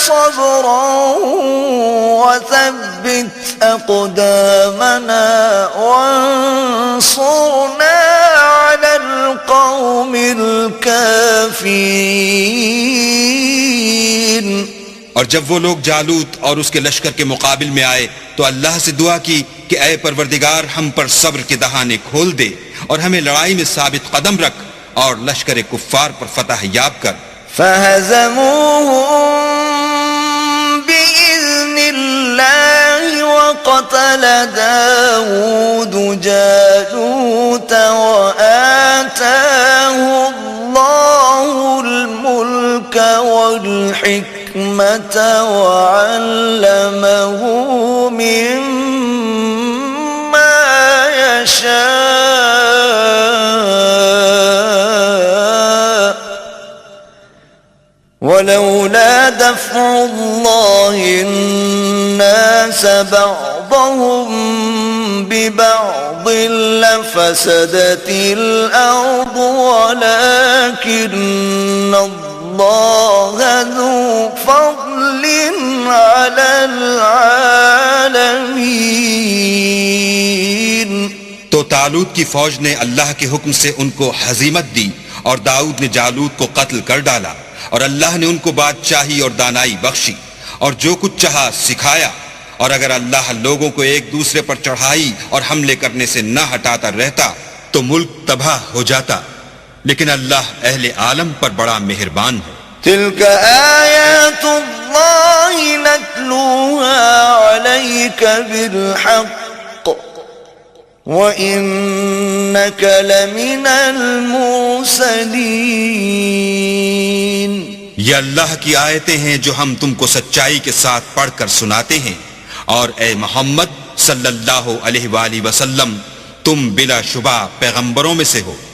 Speaker 1: صَبْرًا وَثَبِّتْ أَقْدَامَنَا وَانصُرْنَا عَلَى الْقَوْمِ الْكَافِرِينَ.
Speaker 2: اور جب وہ لوگ جالوت اور اس کے لشکر کے مقابل میں آئے تو اللہ سے دعا کی کہ اے پروردگار ہم پر صبر کے دہانے کھول دے اور ہمیں لڑائی میں ثابت قدم رکھ اور لشکر کفار پر فتح یاب کر.
Speaker 1: فَهَزَمُوهُم بِإِذْنِ اللَّهِ وَقَتَلَ دَاوُودُ جَالُوتَ وَآتَاهُ اللَّهُ الْمُلْكَ وَالْحِكْمَةَ وَعَلَّمَهُ مِمَّا يَشَاءُ وَلَوْلَا دَفْعُ اللَّهِ النَّاسَ بَعْضَهُم بِبَعْضٍ لَفَسَدَتِ الْأَرْضُ وَلَكِنَّ اللَّهَ ذُو فَضْلٍ عَلَى الْعَالَمِينَ.
Speaker 2: تو طالوت کی فوج نے اللہ کے حکم سے ان کو ہزیمت دی اور داؤد نے جالوت کو قتل کر ڈالا، اور اللہ نے ان کو بادشاہی اور دانائی بخشی اور جو کچھ چاہا سکھایا. اور اگر اللہ لوگوں کو ایک دوسرے پر چڑھائی اور حملے کرنے سے نہ ہٹاتا رہتا تو ملک تباہ ہو جاتا، لیکن اللہ اہل عالم پر بڑا مہربان ہے.
Speaker 1: تلك آیات اللہ نتلوها علیک بالحق وَإِنَّكَ لَمِنَ الْمُرْسَلِينَ.
Speaker 2: یہ اللہ کی آیتیں ہیں جو ہم تم کو سچائی کے ساتھ پڑھ کر سناتے ہیں، اور اے محمد صلی اللہ علیہ وآلہ وسلم تم بلا شبہ پیغمبروں میں سے ہو.